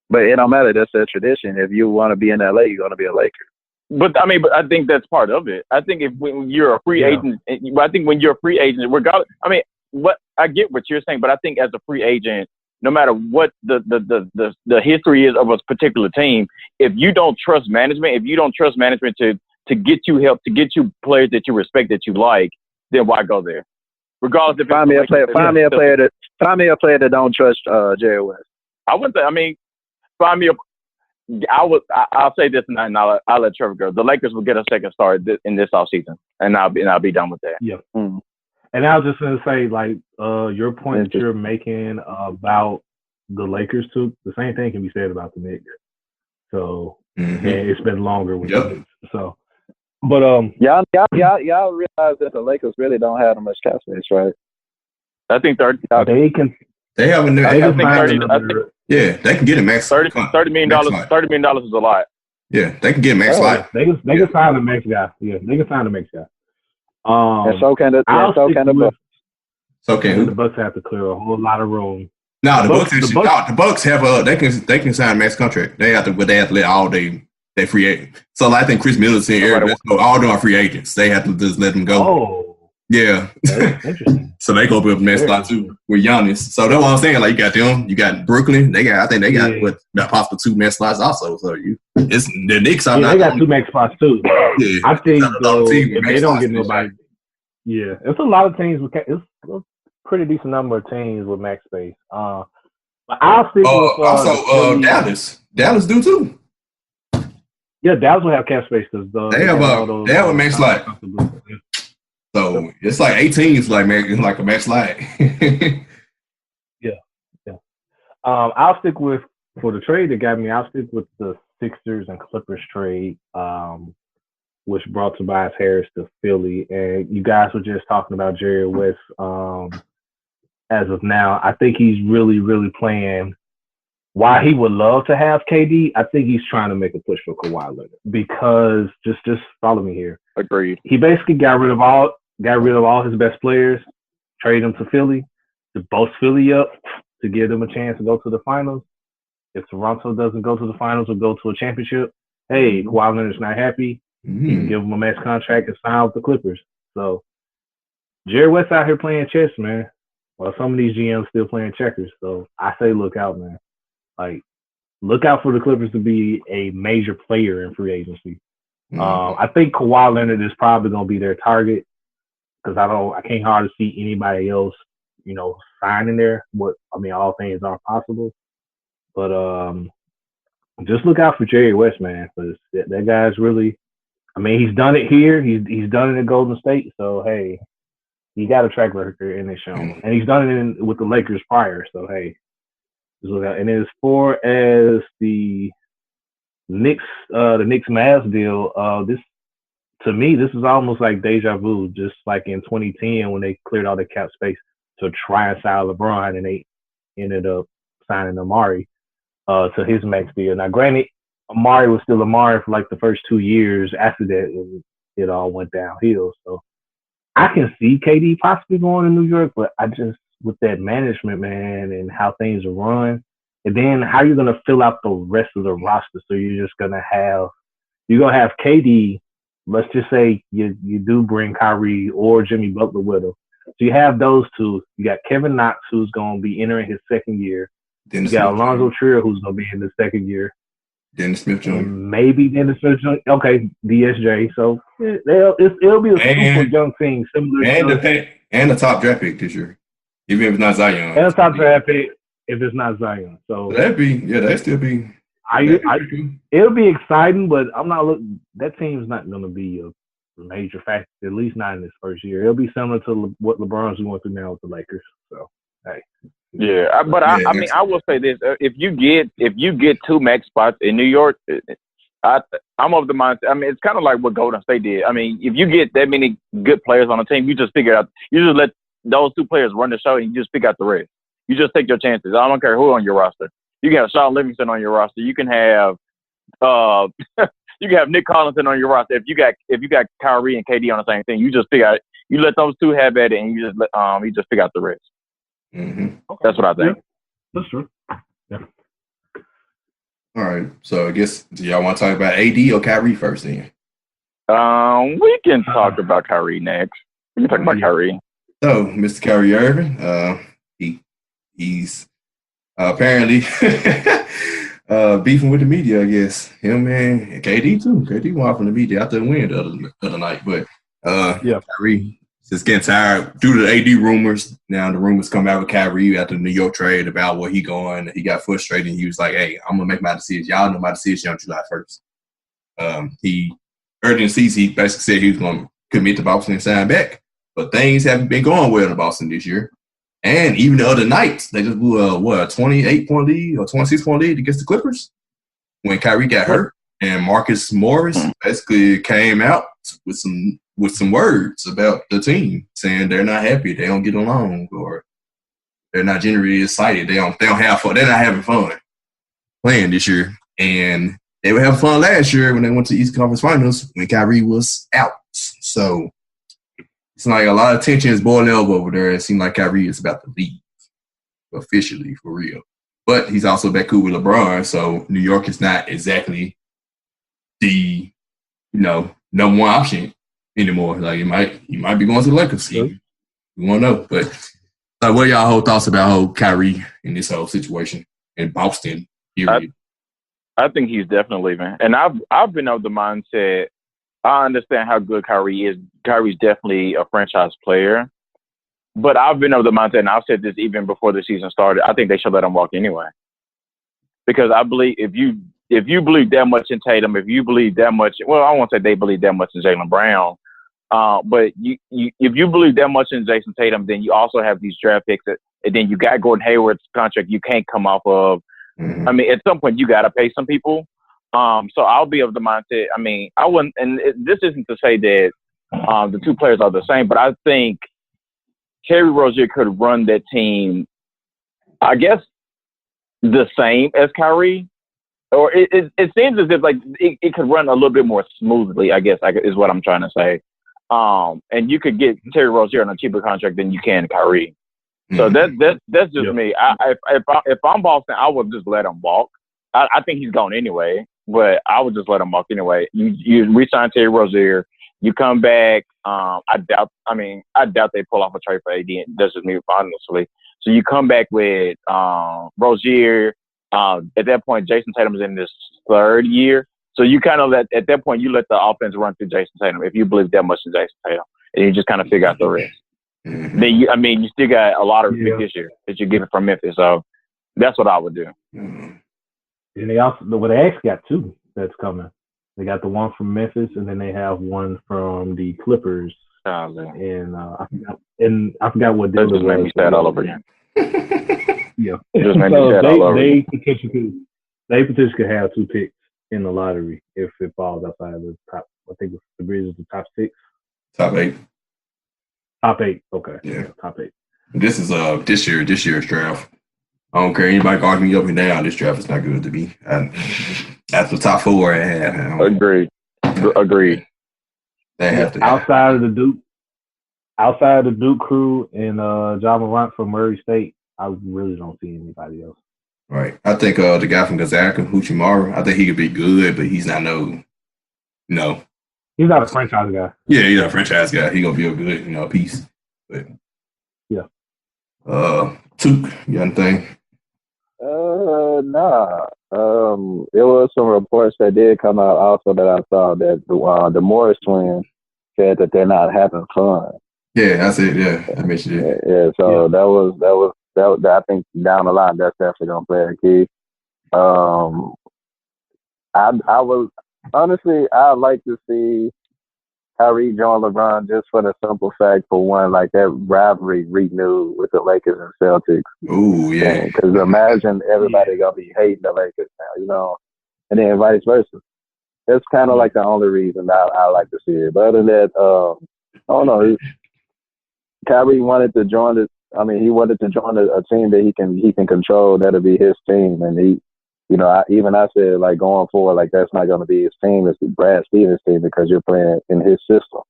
But it don't matter. That's a tradition. If you want to be in LA, you're going to be a Laker. But I think that's part of it. I think when you're a free agent, I think when you're a free agent, regardless, I get what you're saying, but I think as a free agent, no matter what the history is of a particular team, if you don't trust management, to get you help, to get you players that you respect, that you like, then why go there? Regardless if find me a player that don't trust Jerry West. I wouldn't say. Find me I'll say this and I'll let Trevor go. The Lakers will get a second start in this offseason, and I'll be done with that. Yeah. Mm. And I was just gonna say, like, your point that you're making about the Lakers too. The same thing can be said about the Knicks. So and it's been longer with the Knicks. So, but y'all realize that the Lakers really don't have much cap space, right? I think 30. They have a I think 30. Yeah, they can get a max. $30 million. $30 million is a lot. Yeah, they can get a max slot. They can sign the max guy. Yeah, they can sign the max guy. And so can the Bucks. So can the Bucks have to clear a whole lot of room. No, the Bucks have they can sign a max contract. They have to let all they free agent. So I think Chris Middleton, Eric, all of them are free agents. They have to just let them go. Oh, yeah. That's interesting. So they go up with a max slot too with Giannis. So that's what I'm saying. Like you got them, you got Brooklyn. I think they got possible 2 max slots also. So it's the Knicks are they got 2 max spots too. Yeah, I think though, if they don't get nobody, it's a lot of teams with it's a pretty decent number of teams with max space. But I'll stick with also Dallas. Dallas do too. Yeah, Dallas will have cap space because they have a max slot. So it's like 18 is like a max slot. Yeah. I'll stick with for the trade that got me. I'll stick with the Sixers and Clippers trade, which brought Tobias Harris to Philly. And you guys were just talking about Jerry West. As of now, I think he's really, really playing. While he would love to have KD, I think he's trying to make a push for Kawhi Leonard because just follow me here. Agreed. He basically got rid of all his best players, traded them to Philly to boost Philly up to give them a chance to go to the finals. If Toronto doesn't go to the finals or go to a championship, hey, Kawhi Leonard's not happy. He can give him a max contract and sign with the Clippers. So Jerry West out here playing chess, man. Well, some of these GMs still playing checkers. So I say look out, man. Like, look out for the Clippers to be a major player in free agency. I think Kawhi Leonard is probably going to be their target because I can't hardly see anybody else, signing there. All things are possible. But just look out for Jerry West, man, because that guy's really, he's done it here. He's done it at Golden State. So, hey, he got a track record in this show. And he's done it with the Lakers prior. So, hey, just look out. And as far as the Knicks Mavs deal, this is almost like deja vu, just like in 2010 when they cleared all the cap space to try and sign LeBron, and they ended up signing Amari to his max deal. Now, granted, Amari was still Amari for like the first 2 years. After that, it all went downhill. So I can see KD possibly going to New York, but I just, with that management, man, and how things are run, and then how you're going to fill out the rest of the roster. So you're just going to have KD. Let's just say you do bring Kyrie or Jimmy Butler with him. So you have those two. You got Kevin Knox, who's going to be entering his second year. You got Alonzo Trier, who's going to be in his second year. Dennis Smith Jr. Maybe Dennis Smith Jr. Okay, DSJ. So it'll be a super young team, similar and the top draft pick this year, even if it's not Zion. And the top draft pick if it's not Zion. So that'd still be. It'll be exciting, but I'm not looking. That team's not going to be a major factor, at least not in his first year. It'll be similar to what LeBron's going through now with the Lakers. So, hey. Yeah, but I mean, I will say this: if you get 2 max spots in New York, I'm of the mindset. I mean, it's kind of like what Golden State did. I mean, if you get that many good players on a team, you just let those 2 players run the show, and you just pick out the rest. You just take your chances. I don't care who on your roster. You can have Shaun Livingston on your roster. You can have Nick Collison on your roster. If you got Kyrie and KD on the same thing, you just figure out. You let those 2 have at it, and you just pick out the rest. Mm-hmm. Okay. That's what I think. Yeah, that's true. Yeah. All right. So I guess do y'all want to talk about AD or Kyrie first then? We can talk about Kyrie next. We can talk about Kyrie. So, Mr. Kyrie Irving, he's apparently beefing with the media, I guess. Him and KD too. KD went off from the media after the win the other night. But Kyrie just getting tired due to the AD rumors. Now the rumors come out with Kyrie after the New York trade about where he going. He got frustrated. He was like, hey, I'm going to make my decision. Y'all know my decision on July 1st. He early in the season, he basically said he was going to commit to Boston and sign back. But things haven't been going well in Boston this year. And even the other night, they just blew a 28-point lead or 26-point lead against the Clippers when Kyrie got hurt. And Marcus Morris basically came out with some words about the team, saying they're not happy, they don't get along, or they're not generally excited. They don't have fun. They're not having fun playing this year. And they were having fun last year when they went to the Eastern Conference Finals when Kyrie was out. So it's like a lot of tension is boiling over there. It seems like Kyrie is about to leave officially, for real. But he's also back cool with LeBron, so New York is not exactly the number one option anymore. Like he might be going to the Lakers. We won't know. But what are y'all whole thoughts about whole Kyrie in this whole situation in Boston? Period. I think he's definitely leaving, and I've been of the mindset. I understand how good Kyrie is. Kyrie's definitely a franchise player. But I've been of the mindset, and I've said this even before the season started, I think they should let him walk anyway. Because I believe if you believe that much in Tatum, if you believe that much, well, I won't say they believe that much in Jaylen Brown, but if you believe that much in Jason Tatum, then you also have these draft picks, and then you got Gordon Hayward's contract you can't come off of. I mean, at some point, you got to pay some people. So I'll be of the mindset. I mean, I wouldn't, and this isn't to say that the 2 players are the same, but I think Terry Rozier could run that team, I guess, the same as Kyrie, or it seems as if like it could run a little bit more smoothly, I guess, is what I'm trying to say. And you could get Terry Rozier on a cheaper contract than you can Kyrie. So that's just me. If I'm Boston, I would just let him walk. I think he's gone anyway, but I would just let him walk anyway. You re-sign Terry Rozier. You come back. I doubt they pull off a trade for AD. That's just me, honestly. So you come back with Rozier. At that point, Jason Tatum is in his 3rd year. So you kind of at that point you let the offense run through Jason Tatum if you believe that much in Jason Tatum, and you just kind of figure out the rest. Mm-hmm. Then you still got a lot of pick this year that you're getting from Memphis. So that's what I would do. Mm-hmm. And they actually got 2 that's coming. They got the one from Memphis, and then they have one from the Clippers. And I forgot what deal. That just made me sad all over again. Yeah, it just made me sad all over again. They potentially could have 2 picks in the lottery if it falls outside of the top. I think the Grizzlies the top 6. Top 8. Top 8. Okay. Yeah, top 8. This is this year's draft. I don't care anybody can argue me up and down. This draft is not good to me. That's the top 4 I have. Agreed. They have to outside of the Duke crew and Ja Morant from Murray State. I really don't see anybody else. Right. I think the guy from Gonzaga, Huchimaru, I think he could be good, but he's not no. He's not a franchise guy. Yeah, he's not a franchise guy. He's gonna be a good, piece. But yeah. Took, you got anything? Nah. was some reports that did come out also that I saw that the Morris twins said that they're not having fun. Yeah, that's it. Yeah, I mentioned it. Yeah, so that I think down the line that's definitely gonna play a key. I was honestly I'd like to see Kyrie join LeBron just for the simple fact, for one, like that rivalry renewed with the Lakers and Celtics. Oh yeah, because imagine everybody gonna be hating the Lakers now, and then vice versa. That's kind of like the only reason I like to see it. But other than that, I don't know. Kyrie wanted to join it. I mean, he wanted to join a team that he can control. That'll be his team, and he, I said like going forward, like that's not going to be his team. It's Brad Stevens' team because you're playing in his system.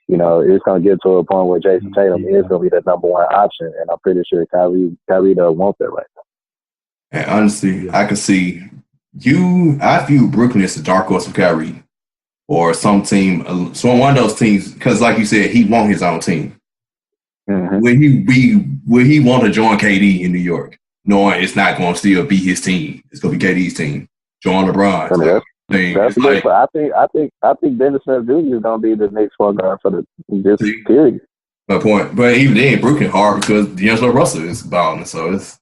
It's going to get to a point where Jason Tatum is going to be the number one option, and I'm pretty sure Kyrie doesn't want that right now. And honestly, I can see I view Brooklyn as the dark horse of Kyrie, or some team, so one of those teams, because like you said, he wants his own team. Mm-hmm. Will he want to join KD in New York, knowing it's not going to still be his team? It's going to be KD's team. Join LeBron. That's good. But I think Dennis Smith Jr. is going to be the next point guard for this period. My point. But even then, Brooklyn hard because D'Angelo Russell is balling. So it's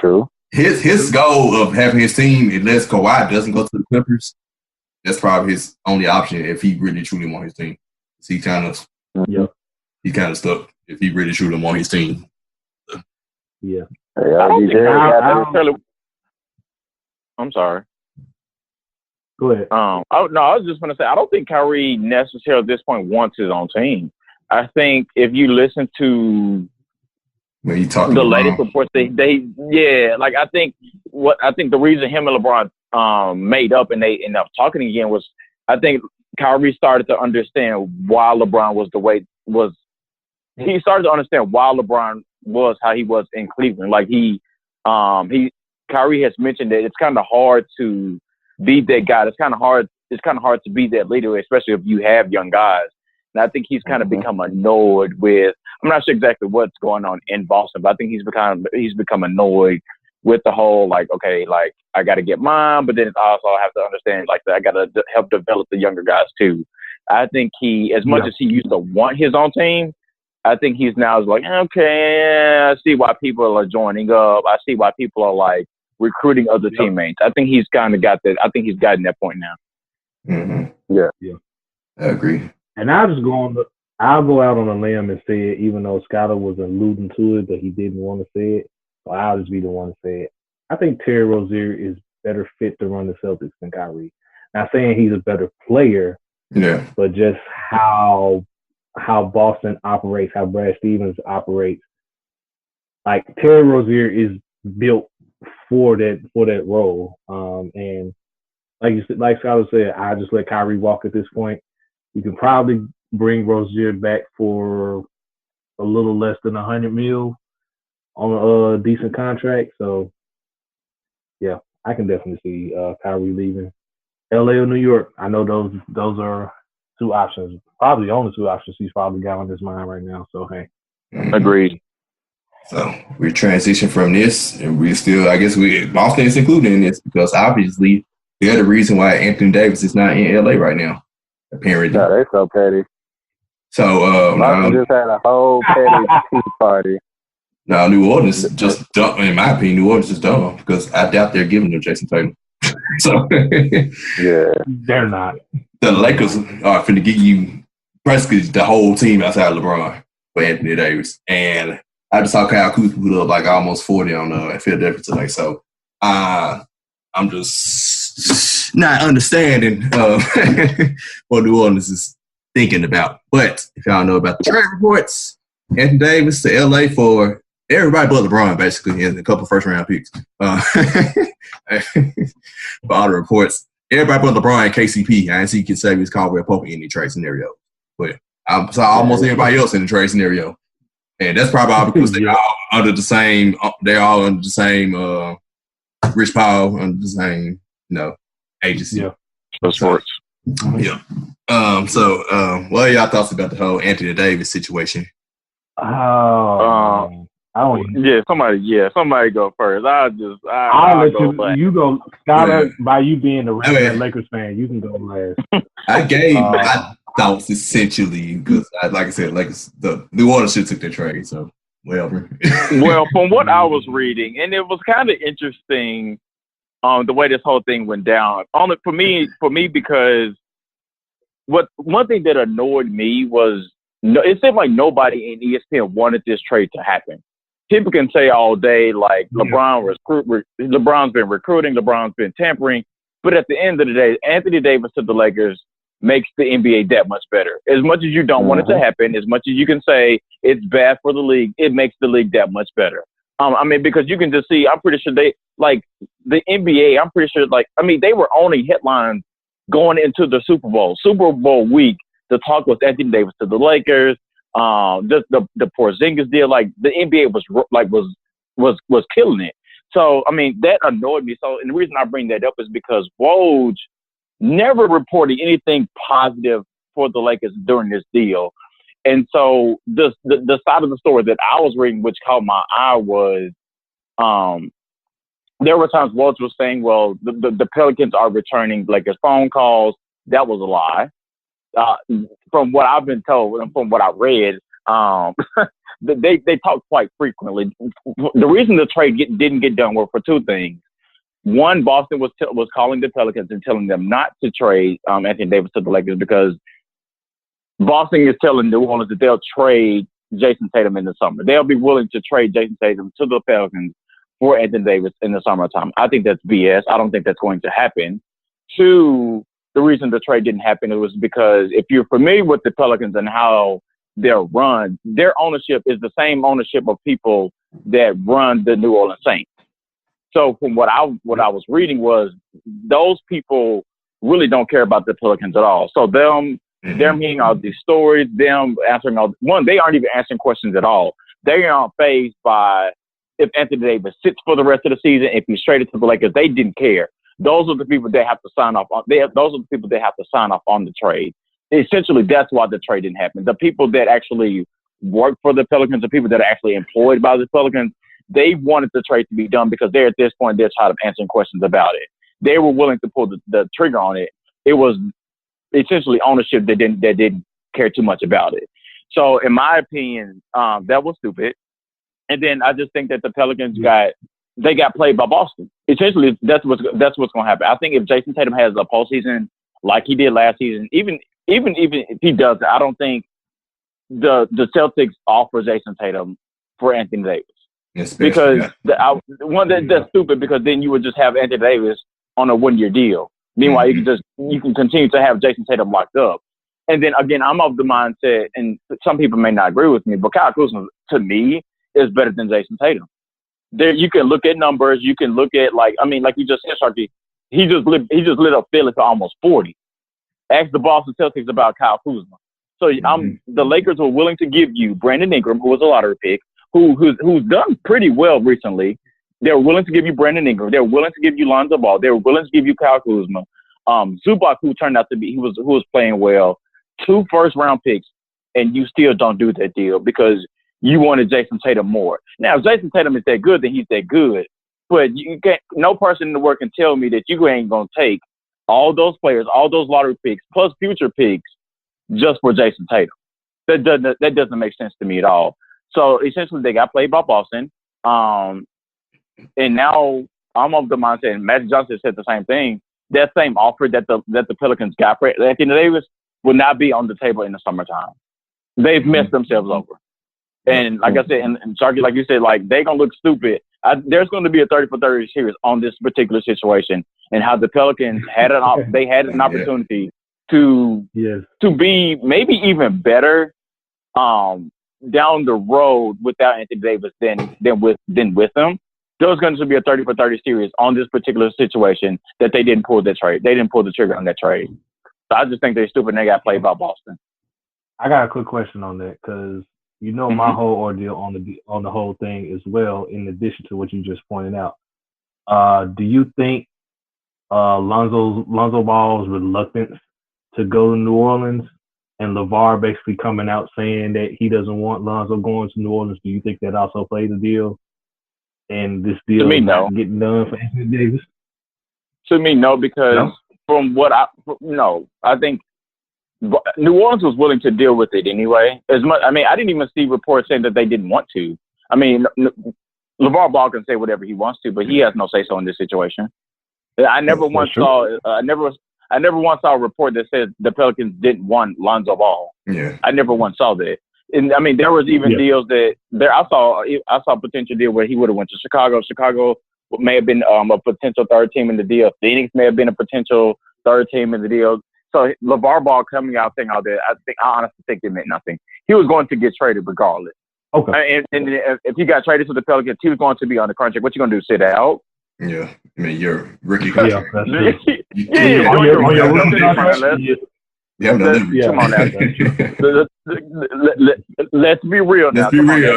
true. His goal of having his team, unless Kawhi doesn't go to the Clippers, that's probably his only option if he really truly wants his team. He kind of stuck if he really truly wants his team. Yeah. I'm sorry. Go ahead. I was just going to say, I don't think Kyrie necessarily at this point wants his own team. I think if you listen to the latest reports, I think the reason him and LeBron made up and they ended up talking again was, I think Kyrie started to understand why LeBron was the way was. He started to understand why LeBron was how he was in Cleveland. Like Kyrie has mentioned that it's kind of hard to be that guy. It's kind of hard to be that leader, especially if you have young guys. And I think he's kind of become annoyed with. I'm not sure exactly what's going on in Boston, but I think he's become annoyed with the whole I got to get mine, but then I also have to understand I got to help develop the younger guys too. I think as much as he used to want his own team, I think he's now like, okay, I see why people are joining up. I see why people are recruiting other teammates. I think he's kind of got that. I think he's gotten that point now. Mm-hmm. Yeah. I agree. And I'll go out on a limb and say it, even though Scotto was alluding to it, but he didn't want to say it. So I'll just be the one to say it. I think Terry Rozier is better fit to run the Celtics than Kyrie. Not saying he's a better player, but just how Boston operates, how Brad Stevens operates. Like Terry Rozier is built for that role. And like Scott said, I just let Kyrie walk at this point. You can probably bring Rozier back for a little less than $100 million on a decent contract. So yeah, I can definitely see Kyrie leaving LA or New York. I know those are two options. Probably the only two options he's probably got on his mind right now. So hey. Agreed. So we transition from this, and we still, I guess, Boston is included in this because obviously they're the reason why Anthony Davis is not in LA right now. Apparently, no, they're so petty. So Boston just had a whole petty tea party. No, New Orleans just dumb. In my opinion, New Orleans is dumb because I doubt they're giving them Jason Tatum. So yeah, they're not. The Lakers are finna get you basically the whole team outside LeBron for Anthony Davis. And I just saw Kyle Kuzma put up almost 40 on Philadelphia today. So I'm just not understanding what New Orleans is thinking about. But if y'all know about the trade reports, Anthony Davis to LA for everybody but LeBron, basically, and a couple first-round picks. For all the reports, everybody but LeBron and KCP. I didn't see Kentavious Caldwell-Pope in any trade scenario. But I saw almost everybody else in the trade scenario. And that's probably all because they're all under the same Rich Paul under the same, agency. Yeah. So sports. Yeah. What are y'all thoughts about the whole Anthony Davis situation? Somebody go first. I'll let go last. You go, Skylar. By you being a regular Lakers fan, you can go last. I gave my thoughts essentially because, like I said, Lakers, the New Orleans should took their trade. So whatever. Well, from what I was reading, and it was kind of interesting, the way this whole thing went down. Only for me, because one thing that annoyed me was it seemed like nobody in ESPN wanted this trade to happen. People can say all day like LeBron's been recruiting, LeBron's been tampering, but at the end of the day, Anthony Davis to the Lakers makes the NBA that much better. As much as you don't want it to happen, as much as you can say it's bad for the league, it makes the league that much better. Because you can just see, I'm pretty sure the NBA, I'm pretty sure, they were owning headlines going into the Super Bowl week. The talk was Anthony Davis to the Lakers, the Porzingis deal. Like the NBA was killing it. So that annoyed me. So, and the reason I bring that up is because Woj never reported anything positive for the Lakers during this deal. And so the side of the story that I was reading, which caught my eye, was there were times Woj was saying, well, the Pelicans are returning Lakers phone calls. That was a lie. From what I've been told and from what I read, they talk quite frequently. The reason the trade didn't get done were for two things. One, Boston was calling the Pelicans and telling them not to trade Anthony Davis to the Lakers because Boston is telling New Orleans that they'll trade Jason Tatum in the summer. They'll be willing to trade Jason Tatum to the Pelicans for Anthony Davis in the summertime. I think that's BS. I don't think that's going to happen. Two, the reason the trade didn't happen, it was because if you're familiar with the Pelicans and how they're run, their ownership is the same ownership of people that run the New Orleans Saints. So from what I was reading was those people really don't care about the Pelicans at all. So them hearing all these stories, them answering they aren't even answering questions at all. They aren't fazed by if Anthony Davis sits for the rest of the season, if he's traded to the Lakers. They didn't care. Those are the people that have to sign off on. Those are the people that have to sign off on the trade. Essentially, that's why the trade didn't happen. The people that actually work for the Pelicans, the people that are actually employed by the Pelicans, they wanted the trade to be done because they're at this point they're tired of answering questions about it. They were willing to pull the trigger on it. It was essentially ownership that didn't care too much about it. So, in my opinion, that was stupid. And then I just think that the Pelicans got played by Boston. Essentially, that's what's going to happen. I think if Jason Tatum has a postseason like he did last season, even if he does, I don't think the Celtics offer Jason Tatum for Anthony Davis. Because that's stupid. Because then you would just have Anthony Davis on a 1-year deal. Meanwhile, you can continue to have Jason Tatum locked up. And then again, I'm of the mindset, and some people may not agree with me, but Kyle Kuzma to me is better than Jason Tatum. There, you can look at numbers. You can look at like you just said, Sharky. He just lit up Philly to almost 40. Ask the Boston Celtics about Kyle Kuzma. So the Lakers were willing to give you Brandon Ingram, who was a lottery pick, who's done pretty well recently. They were willing to give you Brandon Ingram. They were willing to give you Lonzo Ball. They were willing to give you Kyle Kuzma. Zubac, who turned out to be who was playing well. 2 first-round picks, and you still don't do that deal because you wanted Jason Tatum more. Now, if Jason Tatum is that good, then he's that good. But you can't. No person in the world can tell me that you ain't gonna take all those players, all those lottery picks, plus future picks, just for Jason Tatum. That doesn't make sense to me at all. So essentially, they got played by Boston. And now I'm of the mindset, and Magic Johnson said the same thing. That same offer that the Pelicans got for Anthony Davis will not be on the table in the summertime. They've messed themselves over. And like I said, and Sharky, like you said, like they're gonna look stupid. There's going to be a 30 for 30 series on this particular situation, and how the Pelicans had an opportunity to be maybe even better down the road without Anthony Davis than with them. There's going to be a 30 for 30 series on this particular situation that they didn't pull the trade. They didn't pull the trigger on that trade. So I just think they're stupid and they got played by Boston. I got a quick question on that because you know my whole ordeal on the whole thing as well. In addition to what you just pointed out, do you think Lonzo Ball's reluctance to go to New Orleans and LeVar basically coming out saying that he doesn't want Lonzo going to New Orleans, do you think that also played the deal? And this deal not getting done for Anthony Davis? To me, no, because from what I think New Orleans was willing to deal with it anyway. I didn't even see reports saying that they didn't want to. I mean, LeVar Ball can say whatever he wants to, but he has no say so in this situation. I never once saw a report that said the Pelicans didn't want Lonzo Ball. Yeah, I never once saw that. And I mean, there was even deals that I saw a potential deal where he would have went to Chicago. Chicago may have been a potential third team in the deal. Phoenix may have been a potential third team in the deal. So LeVar Ball coming out saying all that, I honestly think it meant nothing. He was going to get traded regardless. Okay. And if he got traded to the Pelicans, he was going to be on the contract. What you going to do? Sit out? Yeah. I mean, you're rookie contract. On your rookie contract. Come on now. Let's be real now. Let's be real.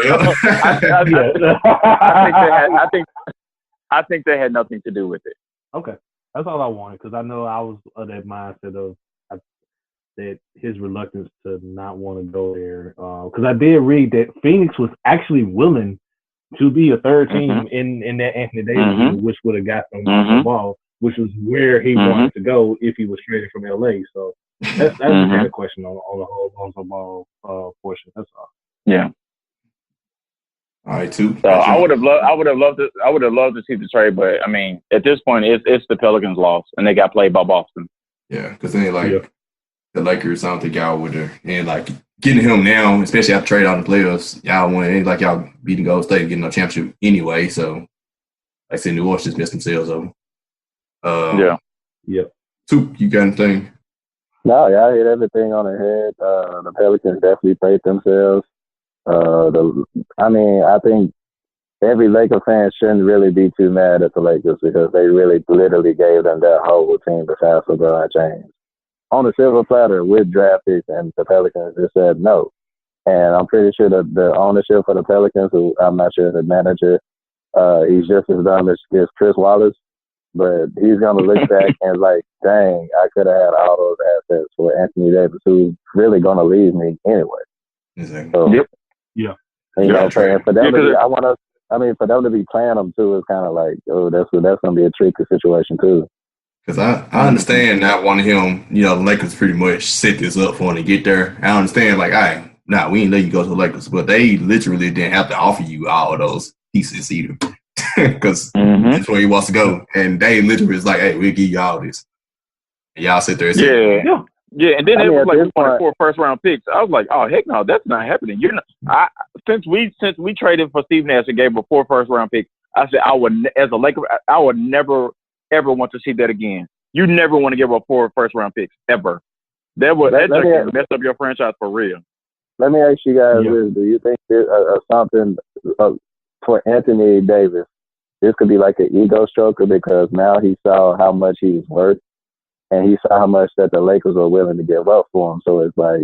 I think they had nothing to do with it. Okay, that's all I wanted, because I know I was of that mindset of that his reluctance to not want to go there. Because I did read that Phoenix was actually willing to be a third team in that Anthony Davis team, which would have got them the ball, which was where he wanted to go if he was traded from LA. So that's the kind of question on the whole Lonzo Ball portion. That's all. Yeah. All right, too. So I would have loved to see the trade, but I mean, at this point, it's the Pelicans' loss, and they got played by Boston. Yeah, because then the Lakers, I don't think y'all would have, and getting him now, especially after trade on the playoffs, y'all won. It ain't like y'all beating Golden State and getting no championship anyway. So, like I said, New Orleans just missed themselves over. Too, you got anything? No, y'all hit everything on the head. The Pelicans definitely played themselves. I think every Laker fan shouldn't really be too mad at the Lakers, because they really literally gave them that whole team besides LeBron James on a silver platter with draft picks, and the Pelicans just said no. And I'm pretty sure that the ownership for the Pelicans, who I'm not sure the manager, he's just as dumb as Chris Wallace, but he's gonna look back and like, dang, I could have had all those assets for Anthony Davis, who's really gonna leave me anyway. Exactly. So, yeah. You know, for them for them to be playing them too is kind of like, oh, that's gonna be a tricky situation too. Because I understand not wanting him, the Lakers pretty much set this up for him to get there. I understand, we ain't let you go to the Lakers, but they literally didn't have to offer you all of those pieces either, because that's where he wants to go. And they literally was like, hey, we'll give you all this. And y'all sit there and say, yeah, and then it was like 4 first-round picks. I was like, oh, heck no, that's not happening. Since we traded for Steve Nash and gave him 4 first-round picks, I said as a Laker, I would never ever want to see that again. You never want to give up 4 first-round picks ever. That just mess up your franchise for real. Let me ask you guys this: do you think something for Anthony Davis? This could be like an ego stroker, because now he saw how much he was worth. And he saw how much that the Lakers were willing to give up for him. So it's like,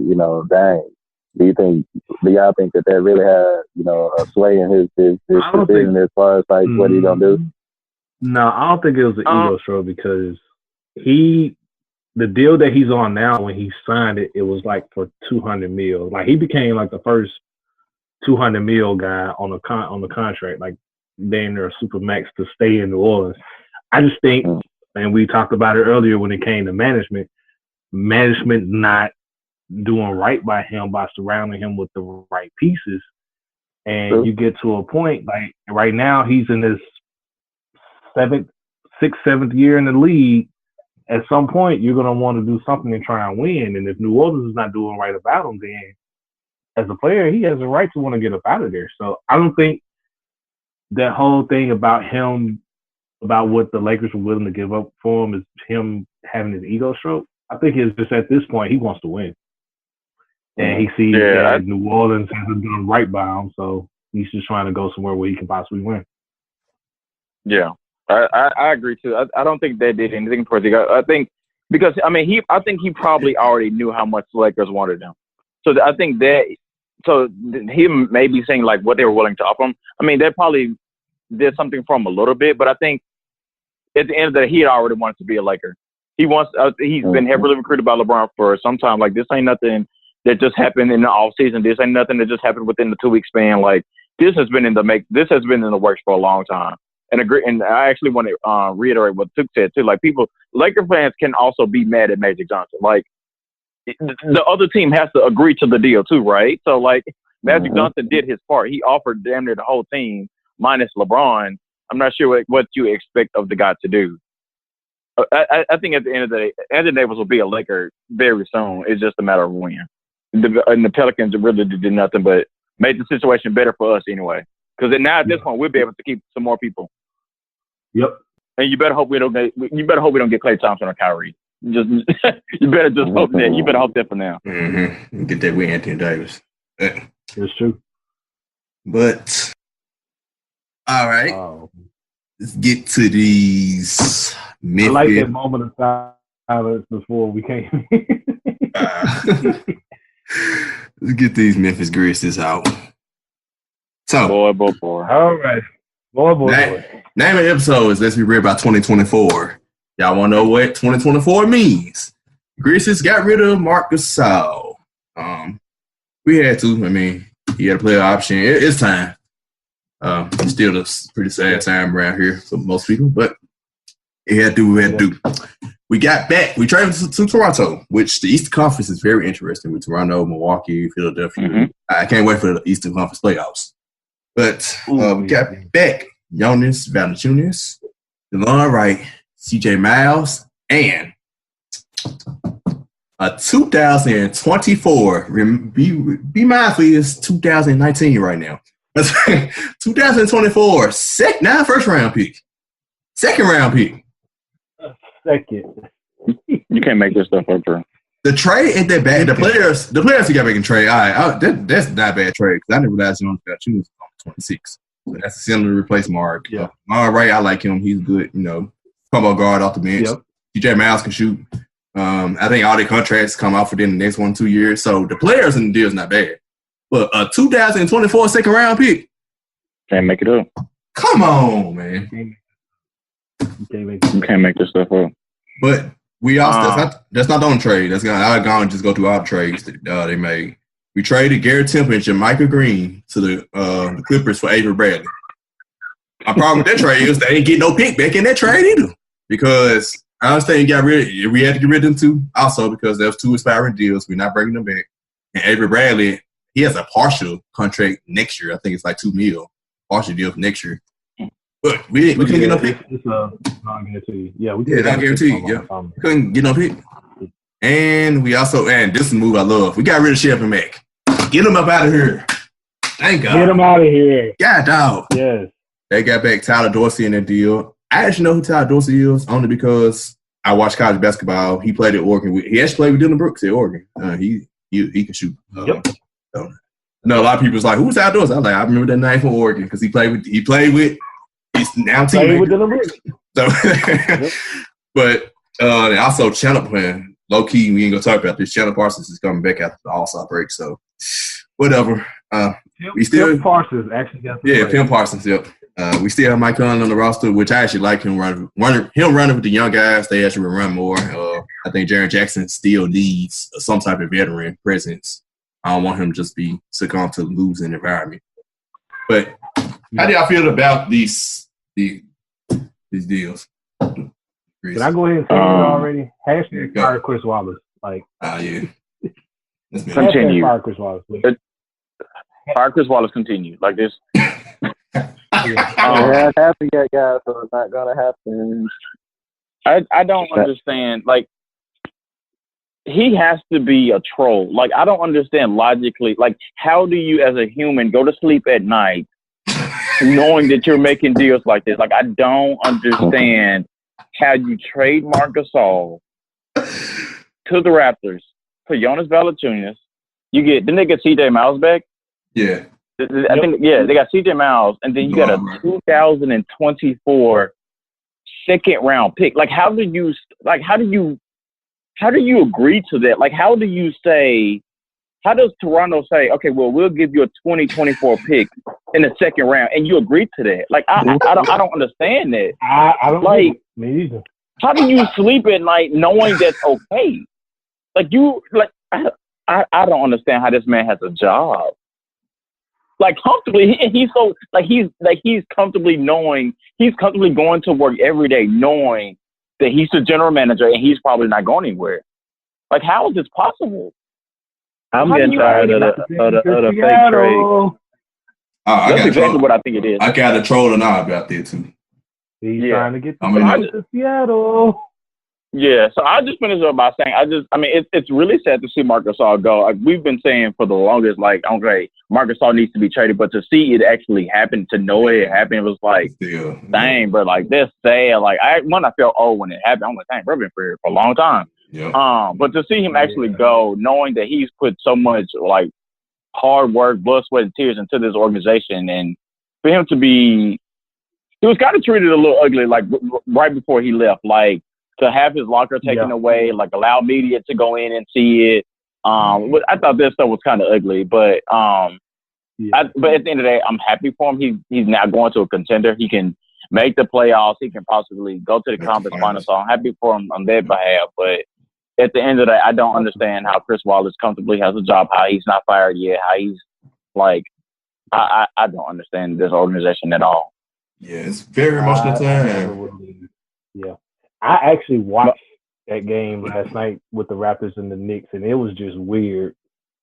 dang. Do y'all think that really had, a sway in his decision as far as what he's gonna do? No, I don't think it was an ego stroke, because the deal that he's on now, when he signed it, it was like for $200 million. Like, he became like the first $200 million guy on the contract. Like, then they're super max to stay in New Orleans. I just think. And we talked about it earlier when it came to management not doing right by him by surrounding him with the right pieces. And you get to a point, like right now, he's in his 6th, 7th year in the league. At some point, you're going to want to do something and try and win. And if New Orleans is not doing right about him, then as a player, he has a right to want to get up out of there. So I don't think that whole thing about what the Lakers were willing to give up for him is him having his ego stroke. I think it's just at this point he wants to win. And he sees that New Orleans hasn't done right by him, so he's just trying to go somewhere where he can possibly win. Yeah, I agree too. I don't think they did anything for the. I think because I think he probably already knew how much the Lakers wanted him. So I think he may be saying like what they were willing to offer him. I mean, they probably did something for him a little bit, but I think at the end of the day, he had already wanted to be a Laker. He's been heavily recruited by LeBron for some time. Like, this ain't nothing that just happened in the off season. This ain't nothing that just happened within the 2-week span. Like this has been in the works for a long time. And I actually want to reiterate what Took said too. Like Laker fans can also be mad at Magic Johnson. Like the other team has to agree to the deal too, right? So like Magic Johnson did his part. He offered damn near the whole team minus LeBron. I'm not sure what you expect of the guy to do. I think at the end of the day, Anthony Davis will be a Laker very soon. It's just a matter of when. And the Pelicans really did nothing but made the situation better for us anyway. Because now at this point, we'll be able to keep some more people. Yep. And you better hope we don't get Klay Thompson or Kyrie. You better just hope that. You better hope that for now. Mm-hmm. Get that with Anthony Davis. That's true. But all right, let's get to these. Memphis. I like that moment of silence before we came. Let's get these Memphis Grizzlies out. So, boy. All right. Boy. Name of the episode is Let's Be Real About 2024. Y'all want to know what 2024 means? Grizzlies got rid of Marc Gasol. We had to. I mean, he had a player option. It's time. It's still a pretty sad time around here for most people, but we had to do. We got back. We traded to Toronto, which the Eastern Conference is very interesting with Toronto, Milwaukee, Philadelphia. Mm-hmm. I can't wait for the Eastern Conference playoffs. But we got back Jonas Valanciunas, DeLon Wright, CJ Miles, and a 2024. Be mindful, it's 2019 right now. 2024 first round pick, second round pick. Second. You can't make this stuff up, bro. The trade ain't that bad. The players who got back in trade, that's not a bad trade because I never realized Jonas Valanciunas was on 26. So that's a similar to replace Mark. Yeah. All right, I like him. He's good. Combo guard off the bench. Yep. DJ Miles can shoot. I think all their contracts come out for them the next 1-2 years. So the players in the deal is not bad. But a 2024 second round pick. Can't make it up. Come on, man. You can't make this stuff up. But we also that's not on trade. I'll go and just go through all the trades that they made. We traded Garrett Temple and Jamaica Green to the Clippers for Avery Bradley. My problem with that trade is they didn't get no pick back in that trade either. Because I understand we had to get rid of them too. Also because there's 2 expiring deals. We're not bringing them back. And Avery Bradley, he has a partial contract next year. I think it's like $2 million partial deal for next year. But we couldn't get no pick. It's non-guarantee. Yeah, we not guaranteed. Yeah, couldn't get no pick. And we also, and this is a move I love. We got rid of Shep and Mac. Get them up out of here. Thank God. Get them out of here. God, dog. Yes. They got back Tyler Dorsey in that deal. I actually know who Tyler Dorsey is only because I watch college basketball. He played at Oregon. He actually played with Dylan Brooks at Oregon. He can shoot. Yep. So, a lot of people was like, "Who's Tyler Dorsey?" I was like, "I remember that name from Oregon because he played with. He's now teammate." So, but also Chandler playing low key. We ain't gonna talk about this. Chandler Parsons is coming back after the All-Star break, so whatever. We still Pim Parsons actually got Pim Parsons. Yep. We still have Mike Conley on the roster, which I actually like him running with the young guys. They actually run more. I think Jaren Jackson still needs some type of veteran presence. I don't want him to just be succumb to losing environment. But how do y'all feel about these deals? Can I go ahead and say it already? Hashtag fire Chris Wallace. Continue. Fire Chris Wallace. Fire Chris Wallace continue. Like this. It hasn't happened yet, guys, so it's not going to happen. I don't understand. Like, he has to be a troll. Like, I don't understand logically. Like, how do you, as a human, go to sleep at night knowing that you're making deals like this? Like, I don't understand how you trade Marc Gasol to the Raptors for Jonas Valanciunas. Didn't they get CJ Miles back? Yeah. I think, they got CJ Miles, and then you got a 2024 second round pick. Like, how do you agree to that? Like, how does Toronto say, okay, well, we'll give you a 2024 pick in the second round, and you agree to that? Like, I don't understand that. I don't like, me either. How do you sleep at night knowing that's okay? I don't understand how this man has a job. Like comfortably, he's comfortably going to work every day knowing that he's the general manager and he's probably not going anywhere. Like, how is this possible? I'm getting tired of the fake trade. That's exactly what I think it is. I got a troll and I about that too. He's trying to get to Seattle. Yeah, so I'll just finish up by saying, it's really sad to see Marc Gasol go. Like, we've been saying for the longest, like, okay, Marc Gasol needs to be traded, but to see it actually happen, to know it happened, it was like, dang, bro, like, this sad. Like, I felt old when it happened. I'm like, dang, bro, been for a long time. Yeah. But to see him actually go, knowing that he's put so much, like, hard work, blood, sweat, and tears into this organization, and for him to be, he was kind of treated a little ugly, like, right before he left, like, to have his locker taken away, like allow media to go in and see it. I thought this stuff was kind of ugly, but but at the end of the day, I'm happy for him. He's now going to a contender. He can make the playoffs. He can possibly go to the conference finals. So I'm happy for him on their behalf. But at the end of the day, I don't understand how Chris Wallace comfortably has a job, how he's not fired yet, how he's like, I don't understand this organization at all. Yeah, it's very emotional time. Yeah. I actually watched that game last night with the Raptors and the Knicks, and it was just weird.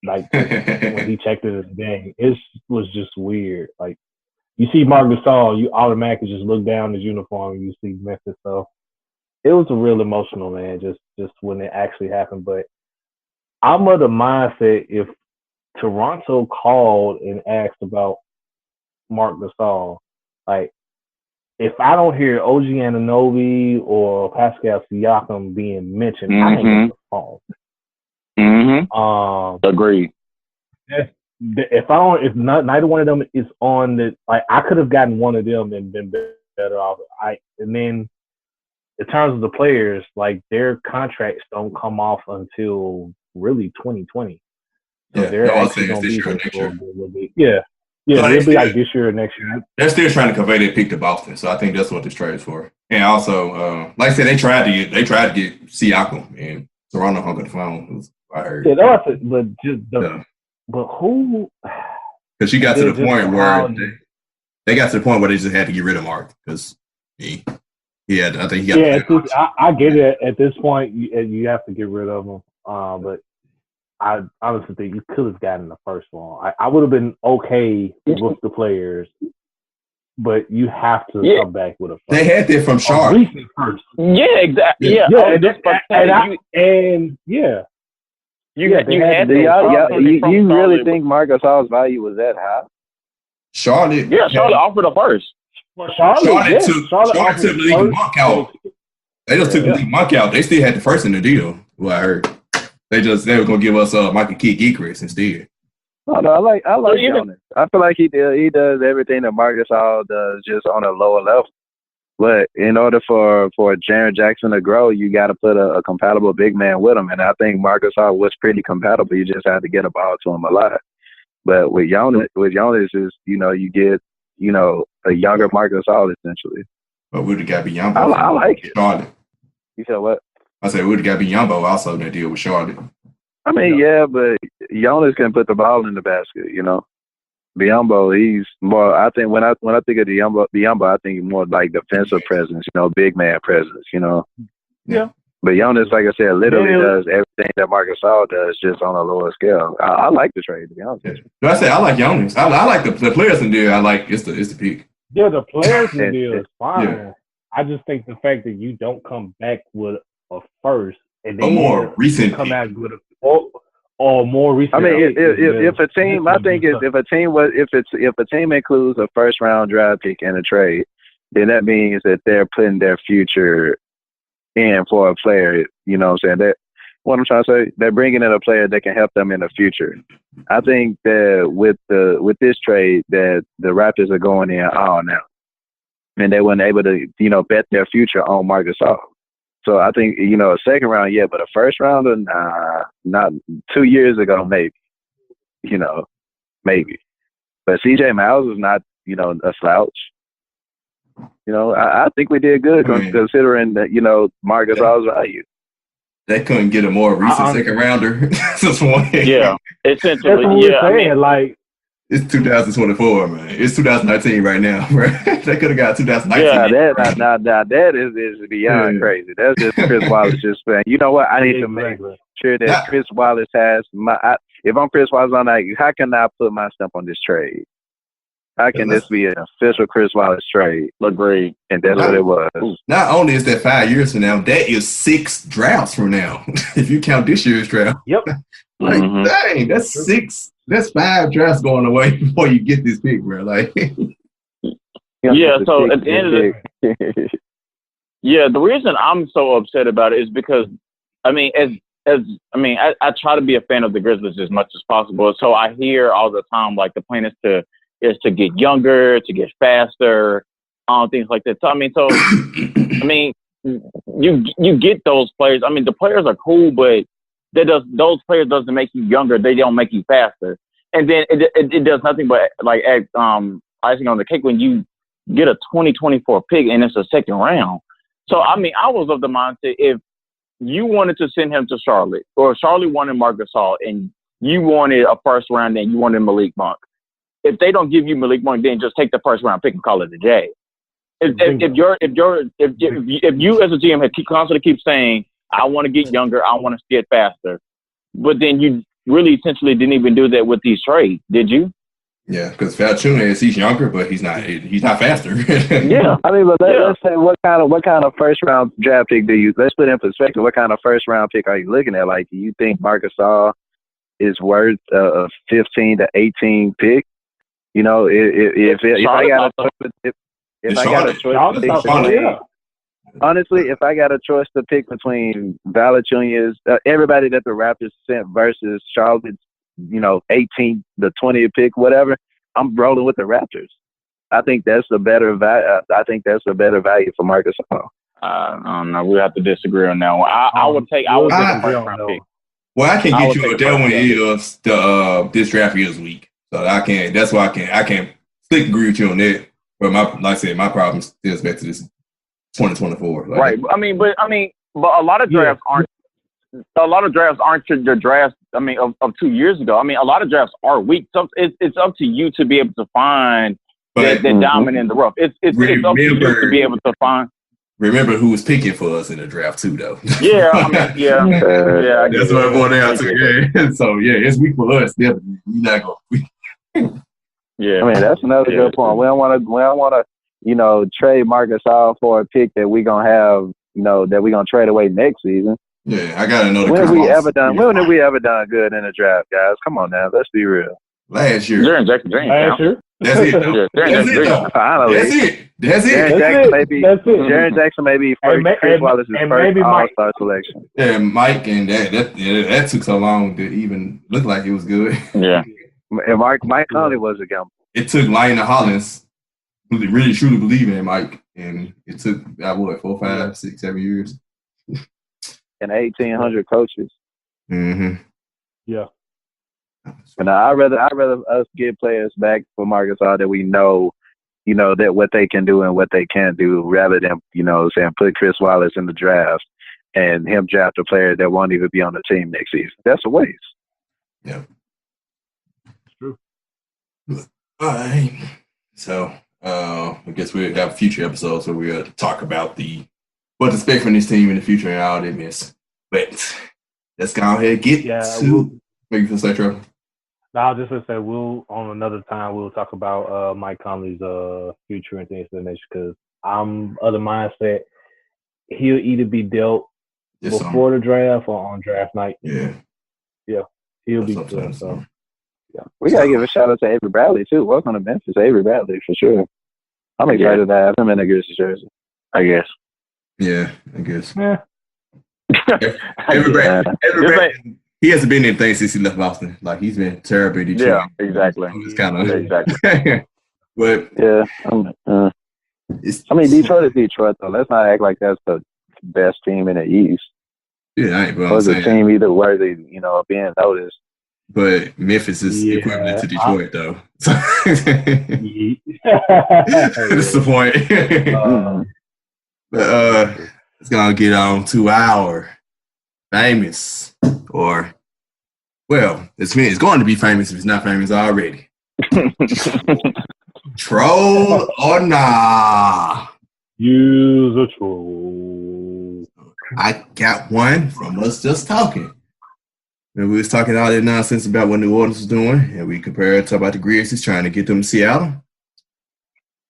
Like, when he checked in his game, it was just weird. Like, you see Marc Gasol, you automatically just look down his uniform and you see Memphis. So it was a real emotional, man, just when it actually happened. But I'm of the mindset if Toronto called and asked about Marc Gasol, like, if I don't hear OG Anunoby or Pascal Siakam being mentioned, I ain't going to call. Agreed. If neither one of them is on the, like, I could have gotten one of them and been better off. And then in terms of the players, like, their contracts don't come off until really 2020. So they're actually going to be here for a little bit. Yeah. Yeah, it'll be like this year or next year. They're still trying to convey their pick to Boston, so I think that's what this trade is for. And also, like I said, they tried to get Siakam, and Toronto hung up the phone. I heard. Yeah, that was but who? Because she got to the point where they got to the point where they just had to get rid of Mark because he had. I think he got. Yeah, I get it. At this point, you have to get rid of him. But I honestly think you could have gotten the first one. I would have been okay with the players, but you have to come back with a first. They had that from Charlotte. Yeah, exactly. Yeah, You really think Marc Gasol's value was that high? Charlotte. Yeah, Charlotte offered a first. Charlotte took Malik Monk out. They just took Malik Monk out. They still had the first in the deal. What I heard. They were gonna give us Michael Kidd-Gilchrist instead. Oh, no, I like Jonas. I feel like he does everything that Marc Gasol does, just on a lower level. But in order for Jaren Jackson to grow, you got to put a compatible big man with him. And I think Marc Gasol was pretty compatible. You just had to get a ball to him a lot. But with Jonas is, you get, a younger Marc Gasol essentially. But would have got Biyombo. I like it. Charlotte. You said what? I said would have got Biyombo also in that deal with Charlotte. I mean, yeah, but Jonas can put the ball in the basket, Biyombo, he's more. I think when I think of Biyombo, I think more like defensive presence, big man presence, Yeah. But Jonas, like I said, literally does everything that Marc Gasol does, just on a lower scale. I like the trade, to be honest. I said I like Jonas. I like the players in the deal. I like it's the pick. Yeah, the players in the deal is fine. Yeah. I just think the fact that you don't come back with a first and then more recent come out with or more recent. I mean, if a team, I think if a team includes a first round draft pick in a trade, then that means that they're putting their future in for a player. You know what I'm saying? What I'm trying to say, they're bringing in a player that can help them in the future. I think that with this trade, that the Raptors are going in all now, and they weren't able to bet their future on Marc Gasol. So I think, a second round, yeah, but a first rounder, nah, not 2 years ago, maybe, maybe. But CJ Miles is not, a slouch. I think we did good considering that, Marc Gasol's value. they couldn't get a more recent second rounder. Yeah, essentially. Like it's 2024, man. It's 2019 right now, bro. They could have got 2019. Yeah, that is beyond crazy. That's just Chris Wallace just saying, you know what? I need to make sure that Chris Wallace has if I'm Chris Wallace, I'm like, how can I put my stamp on this trade? How can this be an official Chris Wallace trade? Agreed. And that's what it was. Not only is that 5 years from now, that is 6 drafts from now. If you count this year's draft. Yep. Like, dang, that's 6. That's 5 drafts going away before you get this pick, bro. Like, yeah. So at the end of the the reason I'm so upset about it is because, I mean, I try to be a fan of the Grizzlies as much as possible. So I hear all the time like the plan is to get younger, to get faster, things like that. So I mean, you get those players. I mean, the players are cool, but those players doesn't make you younger. They don't make you faster. And then it does nothing but like add icing on the cake when you get a 2024 pick and it's a second round. So I mean, I was of the mindset if you wanted to send him to Charlotte, or Charlotte wanted Marc Gasol, and you wanted a first round, and you wanted Malik Monk. If they don't give you Malik Monk, then just take the first round pick and call it a day. If you as a GM had constantly keep saying, I want to get younger, I want to get faster, but then you really essentially didn't even do that with these trades, did you? Yeah, because Valanciunas, he's younger, but he's not faster. Yeah, I mean, but let's say what kind of first round draft pick do you? Let's put it in perspective. What kind of first round pick are you looking at? Like, do you think Marc Gasol is worth a 15 to 18 pick? You know, if I got a choice, honestly, if I got a choice to pick between Valanciunas, everybody that the Raptors sent versus Charlotte's, 18th, the 20th pick, whatever, I'm rolling with the Raptors. I think that's a better value for Marc Gasol. I don't know. We have to disagree on that one. I would take the first round pick. Well, I can get you that one is this draft year's weak. So I can't. That's why I can't stick agree with you on that. But like I said, my problem stems back to this 2024. Like, right. I mean, but a lot of drafts aren't. A lot of drafts aren't the drafts. I mean, of 2 years ago. I mean, a lot of drafts are weak. So it's up to you to be able to find that diamond in the rough. It's up to you to be able to find. Remember who was picking for us in the draft too, though. Yeah, I mean, yeah. That's what I'm going down to. Yeah. So it's weak for us. Definitely, you're not going. Yeah, I mean that's another good point. We don't want to, trade Marc Gasol for a pick that we gonna have, that we gonna trade away next season. Yeah, I gotta know. When have we ever done good in the draft, guys? Come on now, let's be real. Last year. Jaren Jackson James. Last year. That's it. That's it. Jaren Jackson may be first. Chris Wallace's first All-Star selection. Yeah, Mike, and that took so long to even look like it was good. Yeah. And Mike Conley was a gamble. It took Lionel Hollins really truly believing in Mike, and it took 4, 5, 6, 7 years. And 1,800 coaches. Mm-hmm. Yeah. And I'd rather us get players back for Marc Gasol that we know, that what they can do and what they can't do, rather than saying put Chris Wallace in the draft and him draft a player that won't even be on the team next season. That's a waste. Yeah. True. All right. So I guess we'll have future episodes where we'll talk about what to expect from this team in the future and all they miss. But let's go ahead and get to make you feel say, Trevor. I was just going to say, on another time, we'll talk about Mike Conley's future and things of that nature, because I'm of the mindset he'll either be dealt before the draft or on draft night. Yeah. Yeah. He'll be dealt. So, yeah. We got to give a shout out to Avery Bradley, too. Welcome to Memphis, Avery Bradley, for sure. I'm excited to have him in the Grizzlies jersey, I guess. Yeah, I guess. Yeah. Avery Bradley. He hasn't been anything since he left Boston. Like, he's been terrible in Detroit. Yeah, exactly. It's kind of exactly. But yeah, Detroit is Detroit though. Let's not act like that's the best team in the East. Yeah, I ain't. But was a team either worthy, of being noticed. But Memphis is equivalent to Detroit, though. That's the point. But it's gonna get on to our famous, or well, it's going to be famous if it's not famous already. Troll or nah? Use a troll. I got one from us just talking. And we was talking all that nonsense about what New Orleans was doing, and we compared to about the Grizzlies trying to get them to Seattle.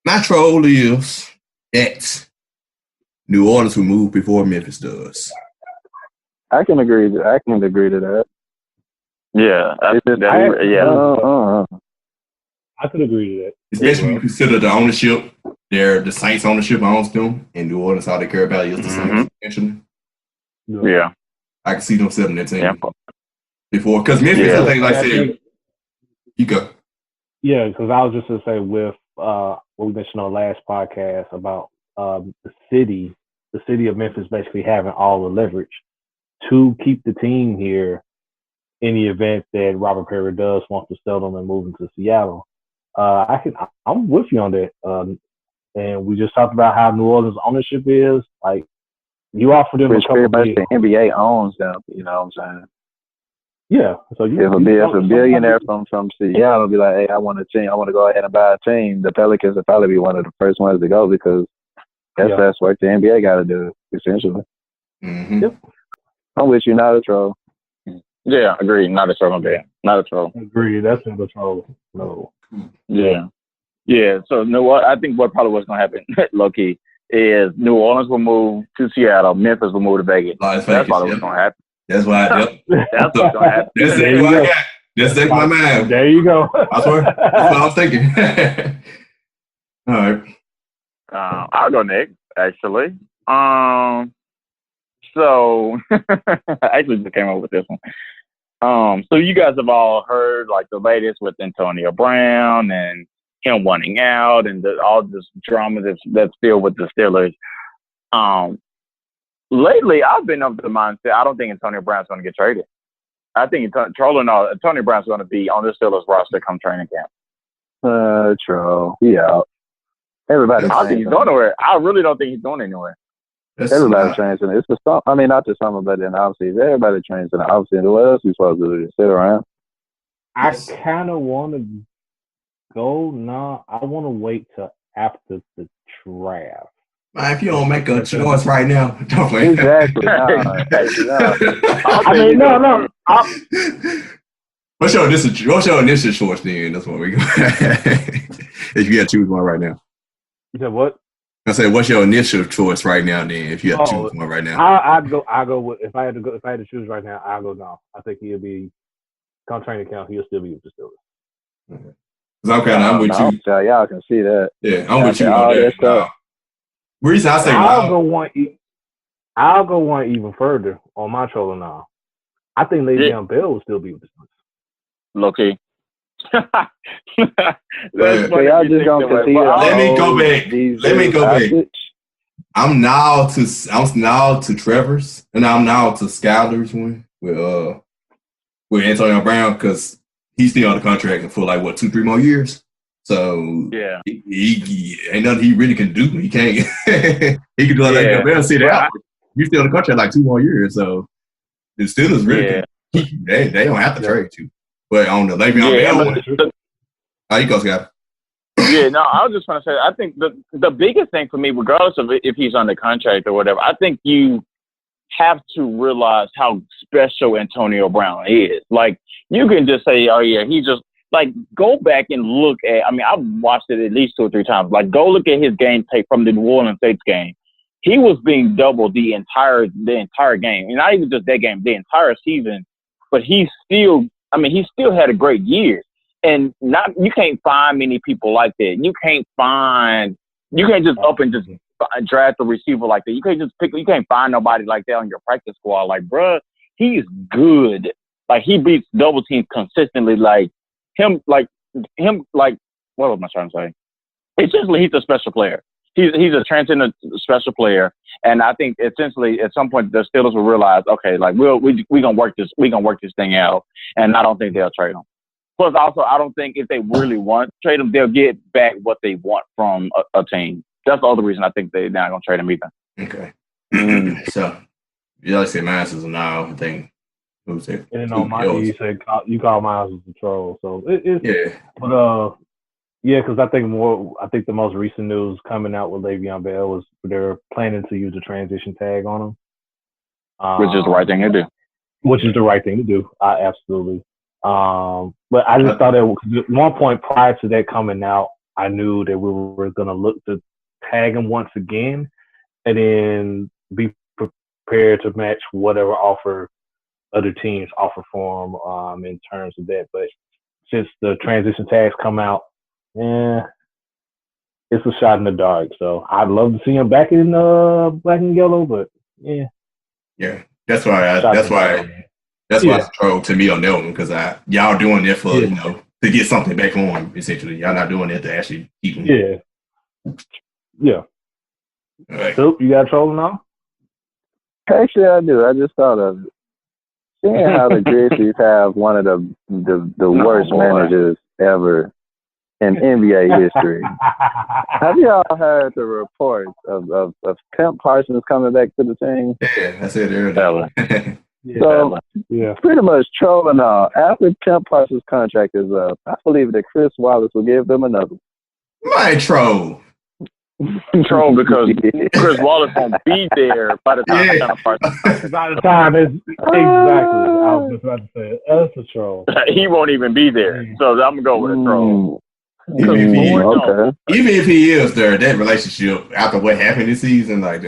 My troll is that New Orleans will move before Memphis does. I can agree to that. Yeah, I could agree to that. Especially when you consider the ownership. The Saints ownership owns them, and New Orleans, all they care about is the Saints. Actually. Yeah. I can see them selling that team before. Because Memphis, like I said, you go. Yeah, because I was just going to say with what we mentioned on the last podcast about the city of Memphis basically having all the leverage to keep the team here in the event that Robert Perry does want to sell them and move them to Seattle. I'm with you on that. And we just talked about how New Orleans ownership is. Like, you offer them a couple of the NBA owns them, you know what I'm saying? Yeah. So if a billionaire from Seattle be like, hey, I want a team, I want to go ahead and buy a team, the Pelicans will probably be one of the first ones to go because that's what the NBA got to do, essentially. Mm-hmm. Yep. I'm with you, not a troll. Yeah, agreed. Not a troll, man. Not a troll. Agreed. That's not a troll. No. Yeah. Yeah. So, I think what probably was going to happen, low key, is New Orleans will move to Seattle, Memphis will move to Vegas. That's probably what's going to happen. That's why That's what's going to happen. That's exactly what I got. That's exactly my mind. There you go. I swear. That's what I was thinking. All right. I'll go next, actually. So I actually just came up with this one. So you guys have all heard like the latest with Antonio Brown and him wanting out and all this drama that's still with the Steelers. Lately, I've been of the mindset I don't think Antonio Brown's going to get traded. I think Antonio Brown's going to be on the Steelers roster come training camp. Troll. Yeah. Everybody. I don't think he's going nowhere. I really don't think he's going anywhere. Everybody trains in it. It's the summer. I mean, not the summer, but then obviously everybody trains in it. Obviously, what else you supposed to do? Sit around. I kind of want to go. No, I want to wait till after the draft. Man, if you don't make a choice right now, don't wait. Exactly. I mean, no. What's your initial choice then? That's what we go. If you had to choose one right now. You said what? I said, what's your initial choice right now? Then, if you had to choose one right now, I go with if I had to choose right now, I go no. I think he'll be come training camp. He'll still be with the Steelers. Okay. I'm with you. Y'all can see that. Yeah, I'm with you on that. Reason I say I'll go one even further on my troll now. I think Le'Veon Bell will still be with the Steelers. Low-key. Y'all just gonna concede. Let me go back. I'm now to Trevor's, and I'm now to Skyler's one with Antonio Brown because he's still on the contract for like 2-3 more years. So yeah, he ain't nothing he really can do. He can't. He can do like that. Bell sit out. You still on the contract like 2 more years. So the Steelers really they don't have to trade you. But on the Le'Veon Bell one, how you go, Scott? Yeah, no, I was just going to say, I think the biggest thing for me, regardless of if he's under contract or whatever, I think you have to realize how special Antonio Brown is. Like, you can just say, oh, yeah, he just, like, go back and look at, I mean, I've watched it at least 2 or 3 times. Like, go look at his game tape from the New Orleans Saints game. He was being doubled the entire game. And not even just that game, the entire season. But he still had a great year. And you can't find many people like that. You can't just up and just draft a receiver like that. You can't find nobody like that on your practice squad. Like, bruh, he's good. Like, he beats double teams consistently. Like him, what was I trying to say? Essentially, he's a special player. He's a transcendent special player. And I think essentially at some point the Steelers will realize, okay, like we gonna work this thing out. And I don't think they'll trade him. Plus, also, I don't think if they really want to trade him, they'll get back what they want from a team. That's the other reason I think they're not going to trade him either. Okay. So, Yeah, like I said, Miles is a now. I think. Who's it? And then on my you said you call Miles a troll. So it's yeah. But yeah, because I think the most recent news coming out with Le'Veon Bell was they're planning to use a transition tag on him. Which is the right thing to do. Which is the right thing to do. Absolutely. But I just thought at one point prior to that coming out, I knew that we were going to look to tag him once again and then be prepared to match whatever offer other teams offer for him in terms of that. But since the transition tags come out, it's a shot in the dark. So I'd love to see him back in black and yellow, but yeah. Yeah, that's why it's a troll to me on that one because y'all doing it for to get something back on essentially. Y'all not doing it to actually keep him. Yeah. All right. So you got trolling now? Actually, I do. I just thought of it. Seeing how the Grizzlies have one of the worst managers ever in NBA history. Have y'all heard the reports of Pimp Parsons coming back to the team? Yeah, I said earlier. So, pretty much trolling all. After Pimp Parsons' contract is up, I believe that Chris Wallace will give them another. My troll. Troll because Chris Wallace won't be there by the time Pimp Parsons. By the time it's exactly. I was just about to say it. That's a troll. He won't even be there. So I'm gonna go with a troll. Even if he is there, that relationship after what happened this season, like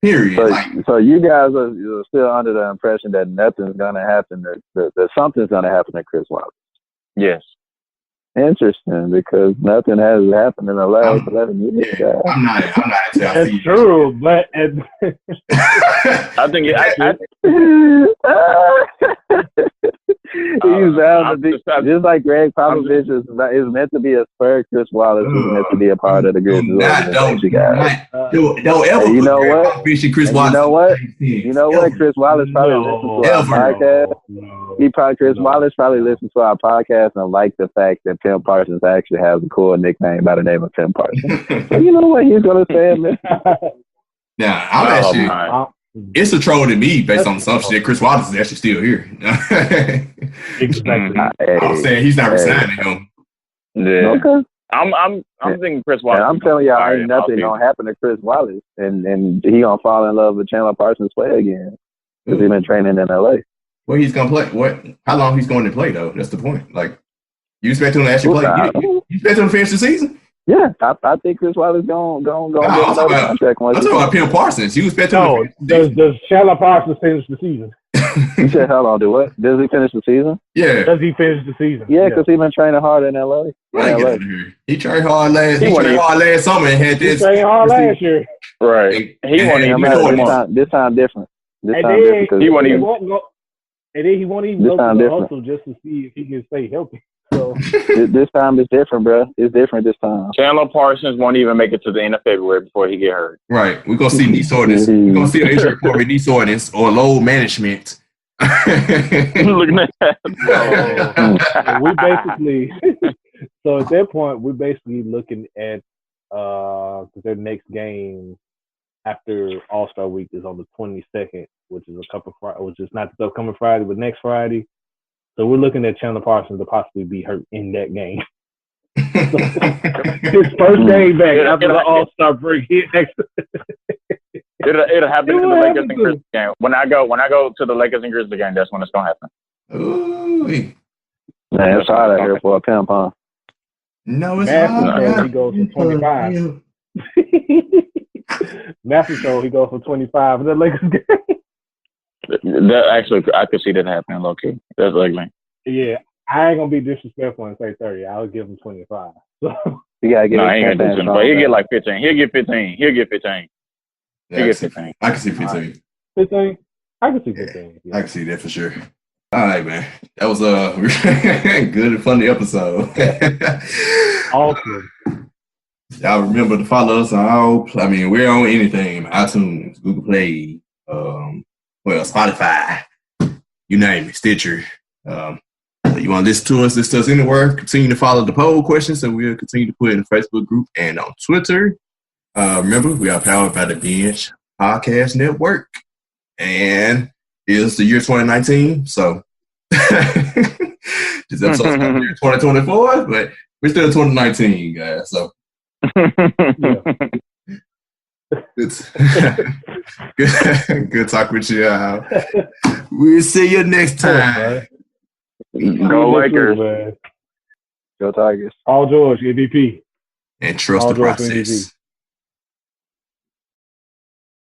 period. So you guys are still under the impression that nothing's gonna happen. That something's gonna happen to Chris Wallace. Yes. Interesting, because nothing has happened in the last 11 years. Yeah, I'm not. That's true, but I think he's bound to be just like Greg Popovich is meant to be a Spur. Chris Wallace is meant to be a part of the Grizzlies. Don't ever. You know what? Chris Wallace. You know what? Chris Wallace probably listens to our podcast. Chris Wallace probably listens to our podcast and like the fact that Pimp Parsons actually has a cool nickname by the name of Pimp Parsons. So you know what he's gonna say, man. Now I'm actually. It's a troll to me based on the assumption that Chris Wallace is actually still here. Exactly. I'm saying he's not resigning him. Yeah. Okay. I'm thinking Chris Wallace. And I'm telling y'all, ain't nothing gonna happen to Chris Wallace, and he gonna fall in love with Chandler Parsons' play again because he's been training in LA. Well, he's gonna play. How long he's going to play though? That's the point. Like, you expect him to actually play? You expect him to finish the season? Yeah, I think Chris Wallace going get another contract. I'm talking about Pimp Parsons. You expect him to finish does Chandler Parsons finish the season? You said, hold on, do what? Does he finish the season? Yeah. Does he finish the season? Yeah, because he's been training hard in LA. He trained hard last summer and had this. He trained hard last year. Right. He won't even this time different. And then he won't even go to the hustle just to see if he can stay healthy. So this time is different, bro. It's different this time. Chandler Parsons won't even make it to the end of February before he get hurt. Right. We're gonna see knee soreness. We're gonna see an injury report with knee soreness or load management. Looking at that. We basically so at that point we're basically looking at their next game after All-Star Week is on the 22nd, which is which is not this upcoming Friday, but next Friday. So we're looking at Chandler Parsons to possibly be hurt in that game. His first game back after the All-Star break. It'll happen in the Lakers and Grizzlies game. When I go to the Lakers and Grizzlies game, that's when it's gonna happen. Ooh. Man, it's hard out here for a pimp, huh? No, it's not. He goes for 25. Matthew told he goes for 25 in the Lakers game. That actually, I could see that happening, low key. That's ugly. Yeah, I ain't gonna be disrespectful and say 30. I'll give him 25. So. You gotta get. No, I ain't gonna do 25. He'll get like 15. He'll get 15. He'll get 15. Yeah, I can see 15. Right. 15. I can see 15. Yeah. I can see that for sure. All right, man. That was a good and funny episode. Awesome. Y'all remember to follow us on we're on anything. iTunes, Google Play, Spotify, you name it, Stitcher. You want to listen to us anywhere, continue to follow the poll questions, and we'll continue to put it in the Facebook group and on Twitter. Remember, we are powered by the Binge Podcast Network. And it's the year 2019, so this episode's the year 2024, but we're still 2019, guys. So it's good talk with you. We'll see you next time. Go Lakers. Man. Go Tigers. Paul George, MVP. And trust the process.